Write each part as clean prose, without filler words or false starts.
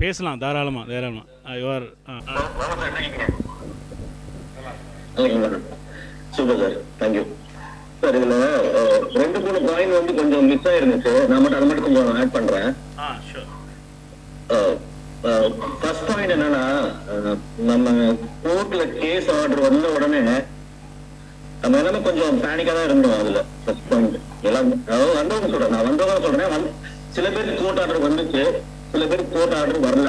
பேசலாம் தாராளமாக your super sir, thank you sir. இதுல 2-3 பாயிண்ட் வந்து கொஞ்சம் மிஸ் ஆயிருந்துச்சு. நான் மட்டும் அதை மட்டும் கொஞ்சம் ஆட் பண்றேன். ஃபர்ஸ்ட் பாயிண்ட் என்னன்னா, நம்ம கோர்ட்ல கேஸ் ஆர்டர் வந்த உடனே நம்ம எல்லாமே கொஞ்சம் பேனிக்கா தான் இருந்தோம். அதுல ஃபர்ஸ்ட் பாயிண்ட் எல்லாம் வந்தவங்க சொல்றேன், நான் வந்தவங்க சொல்றேன். சில பேருக்கு கோர்ட் ஆர்டர் வந்துச்சு, சில பேருக்கு கோர்ட் ஆர்டர் வரல.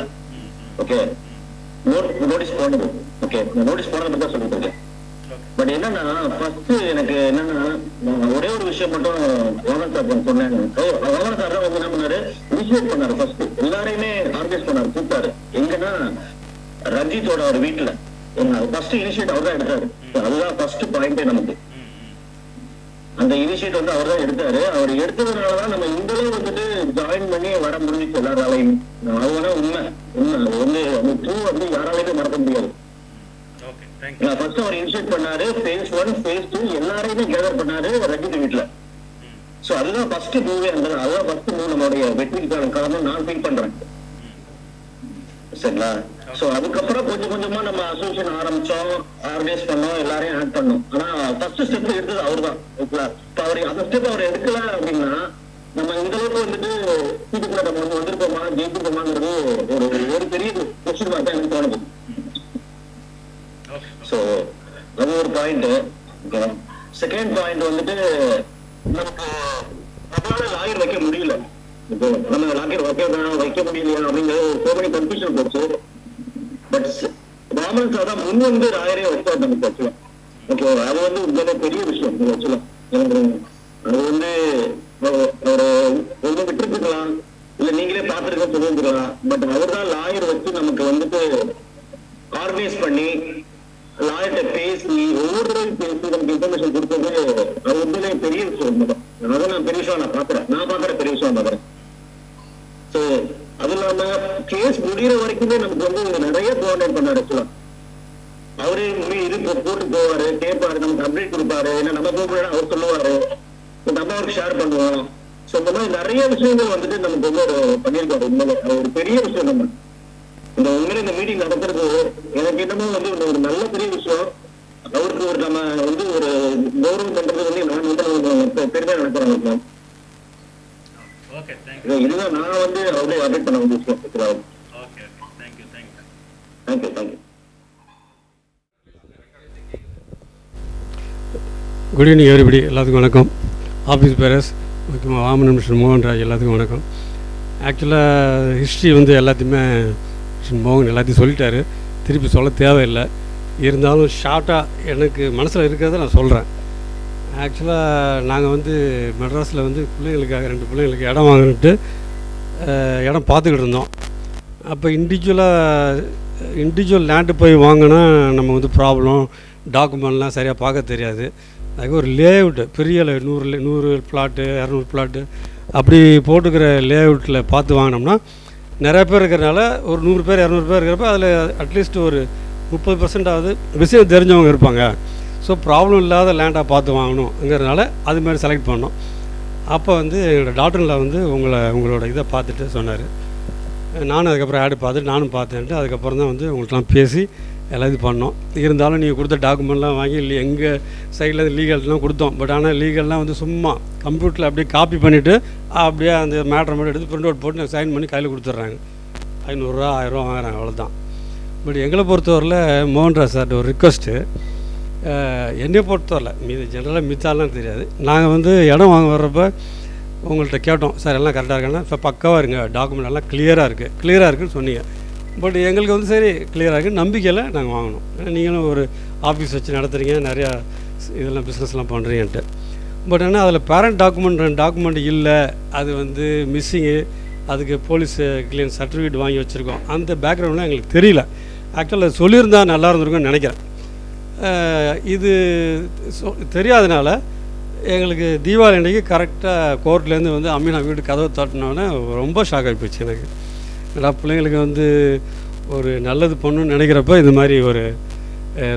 ஓகே, நோட்டீஸ் போனது. ஓகே, நோட்டீஸ் போனதை பத்தி தான் சொல்லிட்டு இருக்கேன். பட் என்னன்னா, ஃபர்ஸ்ட் எனக்கு என்னன்னா, ஒரே ஒரு விஷயம் மட்டும் வாகன் சார் சொன்னாங்க. வாகன் சார் தான் வந்து என்ன பண்ணாரு, இனிஷியேட் பண்ணாரு. ஃபர்ஸ்ட் எல்லாரையுமே ஆர்கனைஸ் பண்ணாரு, கூப்பிட்டாரு. எங்கன்னா ரஞ்சித்தோட ஒரு வீட்டுல ஃபர்ஸ்ட் இனிஷியேட் அவர் தான் எடுத்தாரு. அதுதான் ஃபர்ஸ்ட் பாயிண்டே நமக்கு. அந்த இனிஷியேட் வந்து அவர் தான் எடுத்தாரு. அவர் எடுத்ததுனாலதான் நம்ம இந்த வந்துட்டு ஜாயின் பண்ணி வர முடிஞ்சிச்சு எல்லாராலையும். அதுனா உண்மை வந்து அந்த ட்ரூ வந்து யாராலையுமே மறக்க முடியாது. ஃபர்ஸ்ட் அவர் இனிஷியேட் பண்ணாரு. phase 1 phase 2 எல்லாரையுமே கேதர் பண்ணாரு ரஞ்சித் வீட்டுல. சோ அதுதான் ஃபர்ஸ்ட் மூவே இருந்தது. அதுதான் ஃபர்ஸ்ட் மூவ் நம்மளுடைய வெற்றிக்கான காரணம் நான் ஃபீல் பண்றேன். சரிங்களா? சோ அதுக்கப்புறம் கொஞ்சம் கொஞ்சமா நம்ம அசோசியேஷன் ஆரம்பிச்சோம், ஆர்கனைஸ் பண்ணோம், எல்லாரையும் ஆட் பண்ணோம். ஆனா ஃபர்ஸ்ட் ஸ்டெப் எடுத்தது அவர் தான். ஓகேங்களா? அவர் அந்த ஸ்டெப் அவர் எடுக்கல அப்படின்னா நம்ம இந்த அளவுக்கு வந்துட்டு சீட்டுக்குள்ள நம்ம வந்து வந்திருப்போமா, ஜெயிச்சிருப்போமாங்கிறது ஒரு பெரிய கொஸ்டின் மார்க் தான் எனக்கு தோணுது. சோ அது ஒரு பாயிண்ட். செகண்ட் பாயிண்ட் வந்துட்டு, நமக்கு நம்மளால லாயர் வைக்க முடியல. இப்போ நம்ம லாயர் வைக்க முடியலையா அப்படிங்கிறது கன்ஃபியூஷன் போச்சு. பட் ராமன் சார் தான் முன் வந்து லாயரே வச்சார் நமக்கு ஆக்சுவலா. ஓகே, அது வந்து உண்மையில பெரிய விஷயம் ஆக்சுவலா. அது வந்து ஒரு விட்டுருக்கலாம், இல்ல நீங்களே பாத்துருக்க சொல்லிருக்கலாம். பட் அவர் தான் லாயர் வச்சு நமக்கு வந்துட்டு ஆர்கனைஸ் பண்ணி லாயர்கிட்ட பேசி ஒவ்வொரு பேசி நமக்கு இன்ஃபர்மேஷன் கொடுத்தது அது உண்மையிலே பெரிய விஷயம். அதை நான் பெரிய விஷயம் நான் பாக்குறேன் பெரிய விஷயம் பாக்குறேன். சோ அது இல்லாம கேஸ் முடிகிற வரைக்குமே நமக்கு வந்து நிறைய கோஆர்டினேட் பண்ணாரு ஆக்சுவலா. அவரே இது போட்டு போவாரு, கேட்பாரு, நமக்கு அப்டேட் கொடுப்பாரு. ஏன்னா நம்ம போக அவர் சொல்லுவாரு, நம்ம அவருக்கு ஷேர் பண்ணுவோம். சோ இந்த மாதிரி நிறைய விஷயங்கள் வந்துட்டு நமக்கு வந்து ஒரு பண்ணியிருக்காரு. உண்மையில ஒரு பெரிய விஷயம். நம்ம இந்த உண்மையில இந்த மீட்டிங் நடத்துறது எனக்கு என்னமோ வந்து ஒரு நல்ல பெரிய விஷயம். அவருக்கு ஒரு நம்ம வந்து ஒரு கௌரவம் பண்றது வந்து நான் வந்து பெருமையா நினைக்கிறேன். இதுதான் நான் வந்து அப்படியே அப்டேட் பண்ண வேண்டிய விஷயம். தேங்க்யூ. Good evening everybody. எல்லாத்துக்கும் வணக்கம். ஆஃபீஸ் பேரஸ் முக்கியமாக வாமன் மிஸ்டர் மோகன் ராஜ் எல்லாத்துக்கும் வணக்கம். ஆக்சுவலாக ஹிஸ்ட்ரி வந்து எல்லாத்தையுமே மிஸ்டர் மோகன் எல்லாத்தையும் சொல்லிட்டாரு, திருப்பி சொல்ல தேவையில்லை. இருந்தாலும் ஷார்ட்டாக எனக்கு மனசில் இருக்கிறத நான் சொல்கிறேன். ஆக்சுவலாக நாங்கள் வந்து மெட்ராஸில் வந்து பிள்ளைங்களுக்காக 2 பிள்ளைங்களுக்கு இடம் வாங்கிட்டு இடம் பார்த்துக்கிட்டு இருந்தோம். அப்போ இண்டிவிஜுவல் லேண்டு போய் வாங்கினா நம்ம வந்து ப்ராப்ளம், டாக்குமெண்ட்லாம் சரியாக பார்க்க தெரியாது. அதுக்கு ஒரு லேஅவுட்டு பெரிய 100 பிளாட்டு 200 பிளாட்டு அப்படி போட்டுக்கிற லேஅவுட்டில் பார்த்து வாங்கினோம்னா நிறைய பேர் இருக்கிறனால ஒரு 100 பேர் 200 பேர் இருக்கிறப்ப அதில் அட்லீஸ்ட் ஒரு 30% விஷயம் தெரிஞ்சவங்க இருப்பாங்க. ஸோ ப்ராப்ளம் இல்லாத லேண்டாக பார்த்து வாங்கணுங்கிறதுனால அதுமாதிரி செலக்ட் பண்ணோம். அப்போ வந்து என்னோடய டாக்டரில் வந்து உங்களோட இதை பார்த்துட்டு சொன்னார். நானும் அதுக்கப்புறம் ஆடு பார்த்துட்டு நானும் பார்த்தேன்ட்டு அதுக்கப்புறம் தான் வந்து உங்கள்கிட்டலாம் பேசி எல்லாம் இது பண்ணோம். இருந்தாலும் நீங்கள் கொடுத்த டாக்குமெண்ட்லாம் வாங்கி எங்கள் சைடில் லீகல்லாம் கொடுத்தோம். பட் ஆனால் லீகல்லாம் வந்து சும்மா கம்ப்யூட்டரில் அப்படியே காப்பி பண்ணிவிட்டு அப்படியே அந்த மேட்ரை மட்டும் எடுத்து பிரிண்ட் அவுட் போட்டு சைன் பண்ணி கையில் கொடுத்துட்றாங்க. 500 ரூபா 1000 ரூபா வாங்குறாங்க, அவ்வளோதான். பட் எங்களை பொறுத்தவரையில் மோகன்ராஜ் சார்ட்ட ஒரு ரிக்வஸ்ட்டு, என்னை பொறுத்தவரையில் மீது ஜென்ரலாக மித்தாலாம் தெரியாது. நாங்கள் வந்து இடம் வாங்க வர்றப்போ உங்கள்கிட்ட கேட்டோம், சார் எல்லாம் கரெக்டாக இருக்காங்கன்னா இப்போ பக்காவாக இருங்க, டாக்குமெண்ட் எல்லாம் கிளியராக இருக்குதுன்னு சொன்னீங்க. பட் எங்களுக்கு வந்து சரி கிளியராக இருக்குது நம்பிக்கையில் நாங்கள் வாங்கினோம். நீங்களும் ஒரு ஆஃபீஸ் வச்சு நடத்துகிறீங்க, நிறையா இதெல்லாம் பிஸ்னஸ்லாம் பண்ணுறீங்கன்ட்டு. பட் ஆனால் அதில் பேரண்ட் டாக்குமெண்ட் இல்லை, அது வந்து மிஸ்ஸிங்கு, அதுக்கு போலீஸ் கிளியரன்ஸ் சர்டிஃபிகேட் வாங்கி வச்சுருக்கோம். அந்த பேக்ரவுண்ட்லாம் எங்களுக்கு தெரியல. ஆக்சுவலாக சொல்லியிருந்தால் நல்லா இருந்திருக்குன்னு நினைக்கிறேன். இது தெரியாதனால எங்களுக்கு தீபாவளி அன்றைக்கி கரெக்டாக கோர்ட்லேருந்து வந்து அம்மீனா வீடு கதவை தட்டினோன்னே ரொம்ப ஷாக் ஆகி போச்சு எனக்கு. எல்லா பிள்ளைங்களுக்கு வந்து ஒரு நல்லது பண்ணணுன்னு நினைக்கிறப்ப இது மாதிரி ஒரு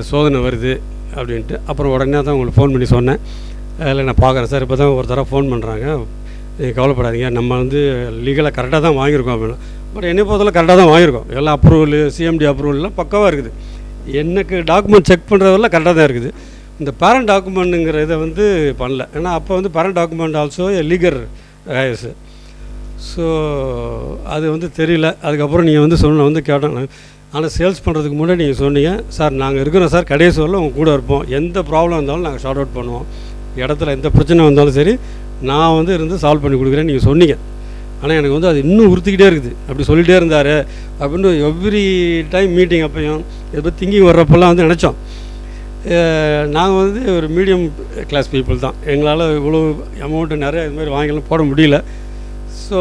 சோதனை வருது அப்படின்ட்டு. அப்புறம் உடனே தான் உங்களுக்கு ஃபோன் பண்ணி சொன்னேன், இல்லை நான் பார்க்குறேன் சார், இப்போ தான் ஒரு தடவை ஃபோன் பண்ணுறாங்க, நீங்கள் கவலைப்படாதீங்க, நம்ம வந்து லீகலாக கரெக்டாக தான் வாங்கியிருக்கோம் அப்படின்னா. பட் என்னை பொறுத்தவரை கரெக்டாக தான் வாங்கியிருக்கோம். எல்லாம் அப்ரூவல், சிஎம்டி அப்ரூவல்லாம் பக்காவாக இருக்குது. எனக்கு டாக்குமெண்ட் செக் பண்ணுறதெல்லாம் கரெக்டாக தான் இருக்குது. இந்த பேரண்ட் டாக்குமெண்ட்டுங்கிற இதை வந்து பண்ணல. ஏன்னா அப்போ வந்து parent document also legal rice. So அது வந்து தெரியல. அதுக்கப்புறம் நீங்கள் வந்து வந்து கேட்டேன். ஆனால் சேல்ஸ் பண்ணுறதுக்கு முன்னாடி நீங்கள் சொன்னீங்க, சார் நாங்கள் இருக்கிறோம் சார், கடைசி வரல உங்கள் கூட இருப்போம், எந்த ப்ராப்ளம் இருந்தாலும் நாங்கள் ஷார்ட் அவுட் பண்ணுவோம், இடத்துல எந்த பிரச்சனை வந்தாலும் சரி நான் வந்து இருந்து சால்வ் பண்ணி கொடுக்குறேன்னு நீங்கள் சொன்னீங்க. ஆனால் எனக்கு வந்து அது இன்னும் உறுத்திக்கிட்டே இருக்குது. அப்படி சொல்லிகிட்டே இருந்தார் அப்படின்னு எவ்ரி டைம் மீட்டிங் அப்பையும் இதை பற்றி திங்கிங் வர்றப்பெல்லாம் வந்து நினச்சோம். நாங்கள் வந்து ஒரு மீடியம் கிளாஸ் பீப்புள் தான். எங்களால் இவ்வளோ அமௌண்ட்டு நிறைய இது மாதிரி வாங்கிலாம் போட முடியல. ஸோ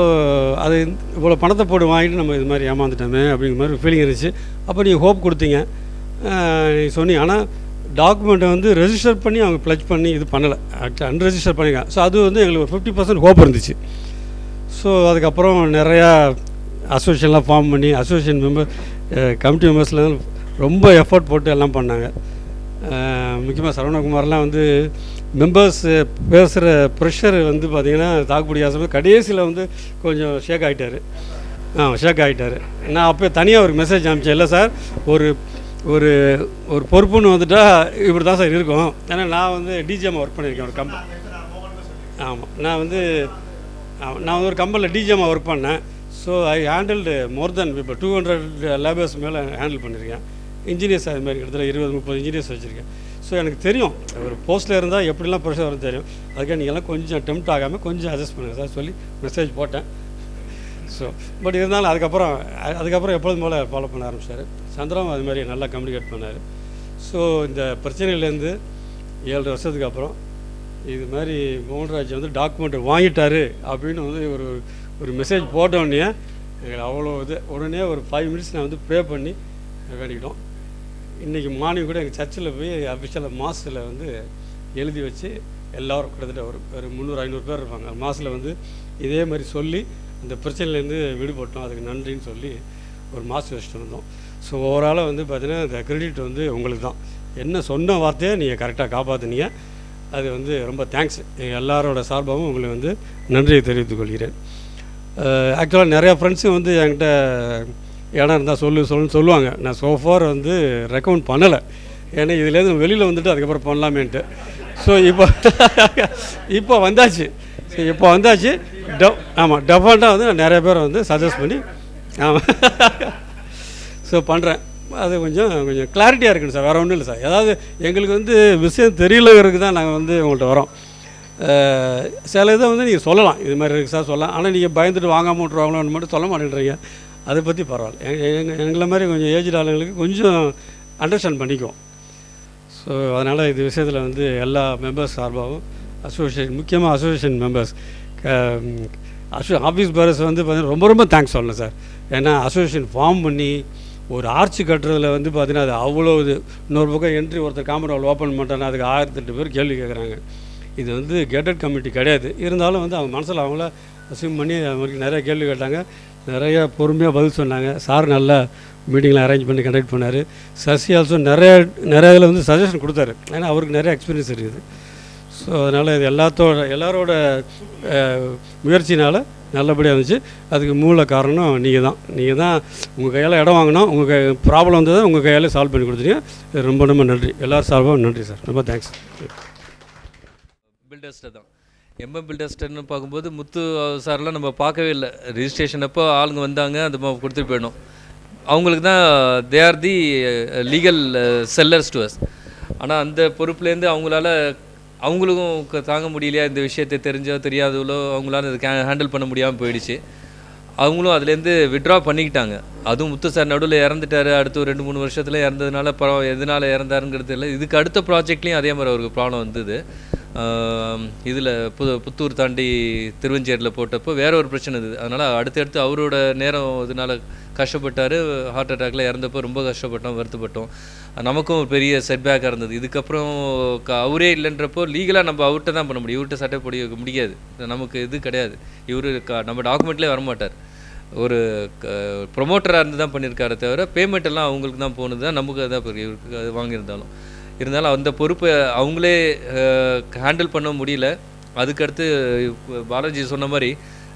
அது இவ்வளோ பணத்தை போட்டு வாங்கிட்டு நம்ம இது மாதிரி ஏமாந்துட்டோமே அப்படிங்கிற மாதிரி ஃபீலிங் இருந்துச்சு. அப்போ நீங்கள் ஹோப் கொடுத்தீங்க, நீங்கள் சொன்னீங்க. ஆனால் டாக்குமெண்ட்டை வந்து ரெஜிஸ்டர் பண்ணி அவங்க ப்ளச் பண்ணி இது பண்ணலை, அன்ரெஜிஸ்டர் பண்ணியிருக்காங்க. ஸோ அது வந்து எங்களுக்கு ஒரு 50% ஹோப் இருந்துச்சு. ஸோ அதுக்கப்புறம் நிறையா அசோசியேஷன்லாம் ஃபார்ம் பண்ணி அசோசியேஷன் மெம்பர் கமிட்டி மெம்பர்ஸ்லாம் ரொம்ப எஃபர்ட் போட்டு எல்லாம் பண்ணாங்க. முக்கியமாக சரவணகுமார்லாம் வந்து மெம்பர்ஸ் பேசுகிற ப்ரெஷர் வந்து பார்த்திங்கன்னா தாக்குப்பிடி ஆசை கடைசியில் வந்து கொஞ்சம் ஷேக் ஆகிட்டார். நான் அப்போ தனியாக ஒரு மெசேஜ் அனுப்பிச்சேன், இல்லை சார் ஒரு ஒரு ஒரு பொறுப்புன்னு வந்துட்டால் இப்படி தான் சார் இருக்கும். ஏன்னா நான் வந்து டிஜிஎம்மாக ஒர்க் பண்ணியிருக்கேன் ஒரு கம்பெனி. ஆமாம், நான் வந்து ஒரு கம்பெனியில் டிஜிஎம்மாக ஒர்க் பண்ணேன். ஸோ ஐ ஹேண்டில்டு மோர் தென் இப்போ 200 லேபர்ஸ் மேலே ஹேண்டில் பண்ணியிருக்கேன். இன்ஜினியர்ஸ் அது மாதிரி கிட்டத்தட்ட 20-30 இன்ஜினியர்ஸ் வச்சுருக்கேன். ஸோ எனக்கு தெரியும் ஒரு போஸ்ட்டில் இருந்தால் எப்படிலாம் ப்ரெஷர் வரும் தெரியும். அதுக்காக நீங்கள்லாம் கொஞ்சம் டெம்ப்ட் ஆகாமல் கொஞ்சம் அட்ஜஸ்ட் பண்ணுங்கள் சார் சொல்லி மெசேஜ் போட்டேன். ஸோ பட் இருந்தாலும் அதுக்கப்புறம் எப்பொழுதும் போல் ஃபாலோ பண்ண ஆரம்பிச்சார். சந்திராவும் அது மாதிரி நல்லா கம்யூனிகேட் பண்ணார். ஸோ இந்த பிரச்சனையிலேருந்து 7 வருஷத்துக்கு அப்புறம் இது மாதிரி மோகன்ராஜ் வந்து டாக்குமெண்ட் வாங்கிட்டார் அப்படின்னு வந்து ஒரு மெசேஜ் போட்டோடனே எங்களுக்கு அவ்வளோ இது உடனே ஒரு 5 மினிட்ஸ் நான் வந்து ப்ரே பண்ணி வேண்டிக்கிட்டோம். இன்றைக்கி மார்னிங் கூட எங்கள் சர்ச்சில் போய் அஃபிஷியலாக மாஸில் வந்து எழுதி வச்சு எல்லோரும் கிட்டத்தட்ட ஒரு 300-500 பேர் இருப்பாங்க. மாஸில் வந்து இதே மாதிரி சொல்லி அந்த பிரச்சனையிலேருந்து விடுபட்டோம், அதுக்கு நன்றின்னு சொல்லி ஒரு மாஸ் வச்சுட்டு வந்தோம். ஸோ ஓவராலாக வந்து பார்த்திங்கன்னா இந்த கிரெடிட் வந்து உங்களுக்கு தான். என்ன சொன்ன வார்த்தையை நீங்கள் கரெக்டாக காப்பாற்றினீங்க, அது வந்து ரொம்ப தேங்க்ஸ். எல்லாரோட சார்பாகவும் உங்களுக்கு வந்து நன்றியை தெரிவித்துக் கொள்கிறேன். ஆக்சுவலாக நிறையா ஃப்ரெண்ட்ஸும் வந்து என்கிட்ட இடம் இருந்தால் சொல்லுவாங்க. நான் சோஃபார் வந்து ரெக்கமெண்ட் பண்ணலை, ஏன்னா இதுலேருந்து வெளியில் வந்துட்டு அதுக்கப்புறம் பண்ணலாமேன்ட்டு. ஸோ இப்போ வந்தாச்சு. ஆமாம், டெஃபல்ட்டாக வந்து நான் நிறைய பேரை வந்து சஜஸ்ட் பண்ணி ஆமாம் ஸோ பண்ணுறேன். அது கொஞ்சம் கிளாரிட்டியாக இருக்குன்னு சார், வேறு ஒன்றும் இல்லை சார். ஏதாவது எங்களுக்கு வந்து விஷயம் தெரியலங்கிறதுக்கு தான் நாங்கள் வந்து உங்கள்கிட்ட வரோம். சில இதை வந்து நீங்கள் சொல்லலாம், இது மாதிரி இருக்குது சார் சொல்லலாம். ஆனால் நீங்கள் பயந்துட்டு வாங்காமல் விட்ருவாங்களோன்னு மட்டும் சொல்ல மாட்டேன்றீங்க. அதை பற்றி பரவாயில்ல. எங்களை மாதிரி கொஞ்சம் ஏஜ்டு ஆளுங்களுக்கு கொஞ்சம் அண்டர்ஸ்டாண்ட் பண்ணிக்குவோம். ஸோ அதனால் இது விஷயத்தில் வந்து எல்லா மெம்பர்ஸ் சார்பாகவும் அசோசியேஷன், முக்கியமாக அசோசியேஷன் மெம்பர்ஸ், ஆஃபீஸ் பேரர்ஸ் வந்து பார்த்தீங்கன்னா ரொம்ப தேங்க்ஸ் சொல்லணும் சார். ஏன்னா அசோசியேஷன் ஃபார்ம் பண்ணி ஒரு ஆர்ச்சி கட்டுறதுல வந்து பார்த்தீங்கன்னா அது அவ்வளோ இது. இன்னொரு பக்கம் என்ட்ரி ஒருத்தர் காம்பவுண்ட் வால் ஓப்பன் பண்ணுறேன்னா அதுக்கு 1008 பேர் கேள்வி கேட்குறாங்க. இது வந்து கேட்டட் கமிட்டி கிடையாது. இருந்தாலும் வந்து அவங்க மனசில் அவங்கள அசியூம் பண்ணி அவங்களுக்கு நிறைய கேள்வி கேட்டாங்க, நிறைய பொறுமையாக பதில் சொன்னாங்க. சார் நல்லா மீட்டிங்கில் அரேஞ்ச் பண்ணி கண்டக்ட் பண்ணார். சசி ஆல்சோ நிறைய இதில் வந்து சஜஷன் கொடுத்தாரு, ஏன்னா அவருக்கு நிறைய எக்ஸ்பீரியன்ஸ் இருக்குது. ஸோ அதனால் இது எல்லாரோட முயற்சினால் நல்லபடியாக இருந்துச்சு. அதுக்கு மூல காரணம் நீங்கள் தான் உங்கள் கையால் இடம் வாங்கினோம், உங்கள் ப்ராப்ளம் வந்ததை உங்கள் கையால் சால்வ் பண்ணி கொடுத்துட்டீங்க. ரொம்ப நன்றி, எல்லோரும் சார்பாக நன்றி சார், ரொம்ப தேங்க்ஸ். பில்டர்ஸ்ட்டை தான் பில்டர்ஸ்ட்டன்னு பார்க்கும்போது முத்து சார்லாம் நம்ம பார்க்கவே இல்லை. ரிஜிஸ்ட்ரேஷன் அப்போ ஆளுங்க வந்தாங்க, அந்த கொடுத்துட்டு போயிடணும். அவங்களுக்கு தான் they are the legal sellers to us. ஆனால் அந்த பொறுப்புலேருந்து அவங்களுக்கும் தாங்க முடியலையா, இந்த விஷயத்தை தெரிஞ்சோ தெரியாதவளோ அவங்களால அதை ஹேண்டில் பண்ண முடியாமல் போயிடுச்சு. அவங்களும் அதுலேருந்து விட்ரா பண்ணிக்கிட்டாங்க. அதுவும் முத்து சார் நடுவில் இறந்துட்டார். அடுத்து ஒரு 2-3 வருஷத்தில் இறந்ததுனால எதனால் இறந்தாருங்கிறது இல்லை. இதுக்கு அடுத்த ப்ராஜெக்ட்லேயும் அதே மாதிரி அவருக்கு ப்ராப்ளம் வந்தது. இதில் புத்தூர் தாண்டி திருவஞ்சேரியில் போட்டப்போ வேற ஒரு பிரச்சனை இருந்தது. அதனால் அடுத்தடுத்து அவரோட நேரம் இதனால் கஷ்டப்பட்டார். ஹார்ட் அட்டாக்ல இறந்தப்போ ரொம்ப கஷ்டப்பட்டோம், வருத்தப்பட்டோம். நமக்கும் ஒரு பெரிய செட்பேக்காக இருந்தது. இதுக்கப்புறம் அவரே இல்லைன்றப்போ லீகலாக நம்ம அவர்கிட்ட தான் பண்ண முடியும், இவர்கிட்ட சட்டை போட முடியாது. நமக்கு இது கிடையாது. இவர் நம்ம டாக்குமெண்ட்லேயே வரமாட்டார். ஒரு ப்ரொமோட்டராக இருந்து தான் பண்ணியிருக்காரு தவிர பேமெண்ட் எல்லாம் அவங்களுக்கு தான் போனது தான், நமக்கு அதான் இவருக்கு அது வாங்கியிருந்தாலும் அந்த பொறுப்பை அவங்களே ஹேண்டில் பண்ண முடியல. அதுக்கடுத்து பாலாஜி சொன்ன மாதிரி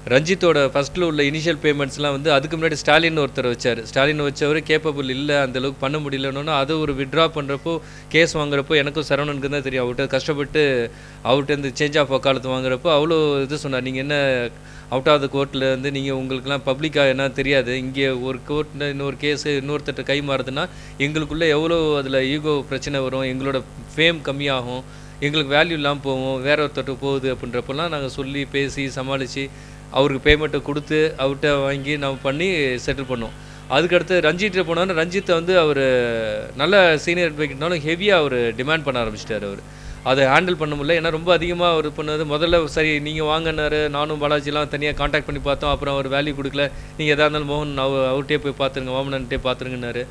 ரஞ்சித்தோட ஃபஸ்ட்டில் உள்ள இனிஷியல் பேமெண்ட்ஸ்லாம் வந்து அதுக்கு முன்னாடி ஸ்டாலின் ஒருத்தர் வச்சார். ஸ்டாலின் வச்சவர் கேப்பபிள் இல்லை, அந்தளவுக்கு பண்ண முடியலன்னு அதை ஒரு விட்ரா பண்ணுறப்போ கேஸ் வாங்குறப்போ எனக்கும் சரவணனுக்கு தான் தெரியும். அவர்கிட்ட கஷ்டப்பட்டு அவர்கிட்ட இந்த சேஞ்ச் ஆஃப் வக்காலத்து வாங்குறப்போ அவ்வளோ இது சொன்னார். நீங்கள் என்ன அவுட் ஆஃப் த கோர்ட்டில் வந்து நீங்கள் உங்களுக்குலாம் பப்ளிக்காக என்ன தெரியாது, இங்கே ஒரு கோர்ட்டில் இன்னொரு கேஸு இன்னொருத்தட்ட கை மாறுதுன்னா எங்களுக்குள்ளே எவ்வளோ அதில் ஈகோ பிரச்சனை வரும், எங்களோட ஃபேம் கம்மியாகும், எங்களுக்கு வேல்யூ இல்லாமல் போவோம், வேற ஒருத்தட்ட போகுது அப்படின்றப்பெல்லாம் நாங்கள் சொல்லி பேசி சமாளித்து அவருக்கு பேமெண்ட்டை கொடுத்து அவர்கிட்ட வாங்கி நம்ம பண்ணி செட்டில் பண்ணோம். அதுக்கடுத்து ரஞ்சித்தை போனோன்னா ரஞ்சித்தை வந்து அவர் நல்ல சீனியர் அட்வொகேட்னாலும் ஹெவியாக அவர் டிமாண்ட் பண்ண ஆரம்பிச்சிட்டார். அவர் அதை ஹேண்டில் பண்ண முடியல. ஏன்னா ரொம்ப அதிகமாக அவர் பண்ணது முதல்ல சரி நீங்கள் வாங்கினார், நானும் பாலாஜிலாம் தனியாக காண்டாக்ட் பண்ணி பார்த்தோம். அப்புறம் அவர் வேல்யூ கொடுக்கல, நீங்கள் எதாக இருந்தாலும் மோகன் அவர்கிட்டே போய் பார்த்துருங்க, வாமனன்ட்டே பார்த்துருங்கன்னாரு.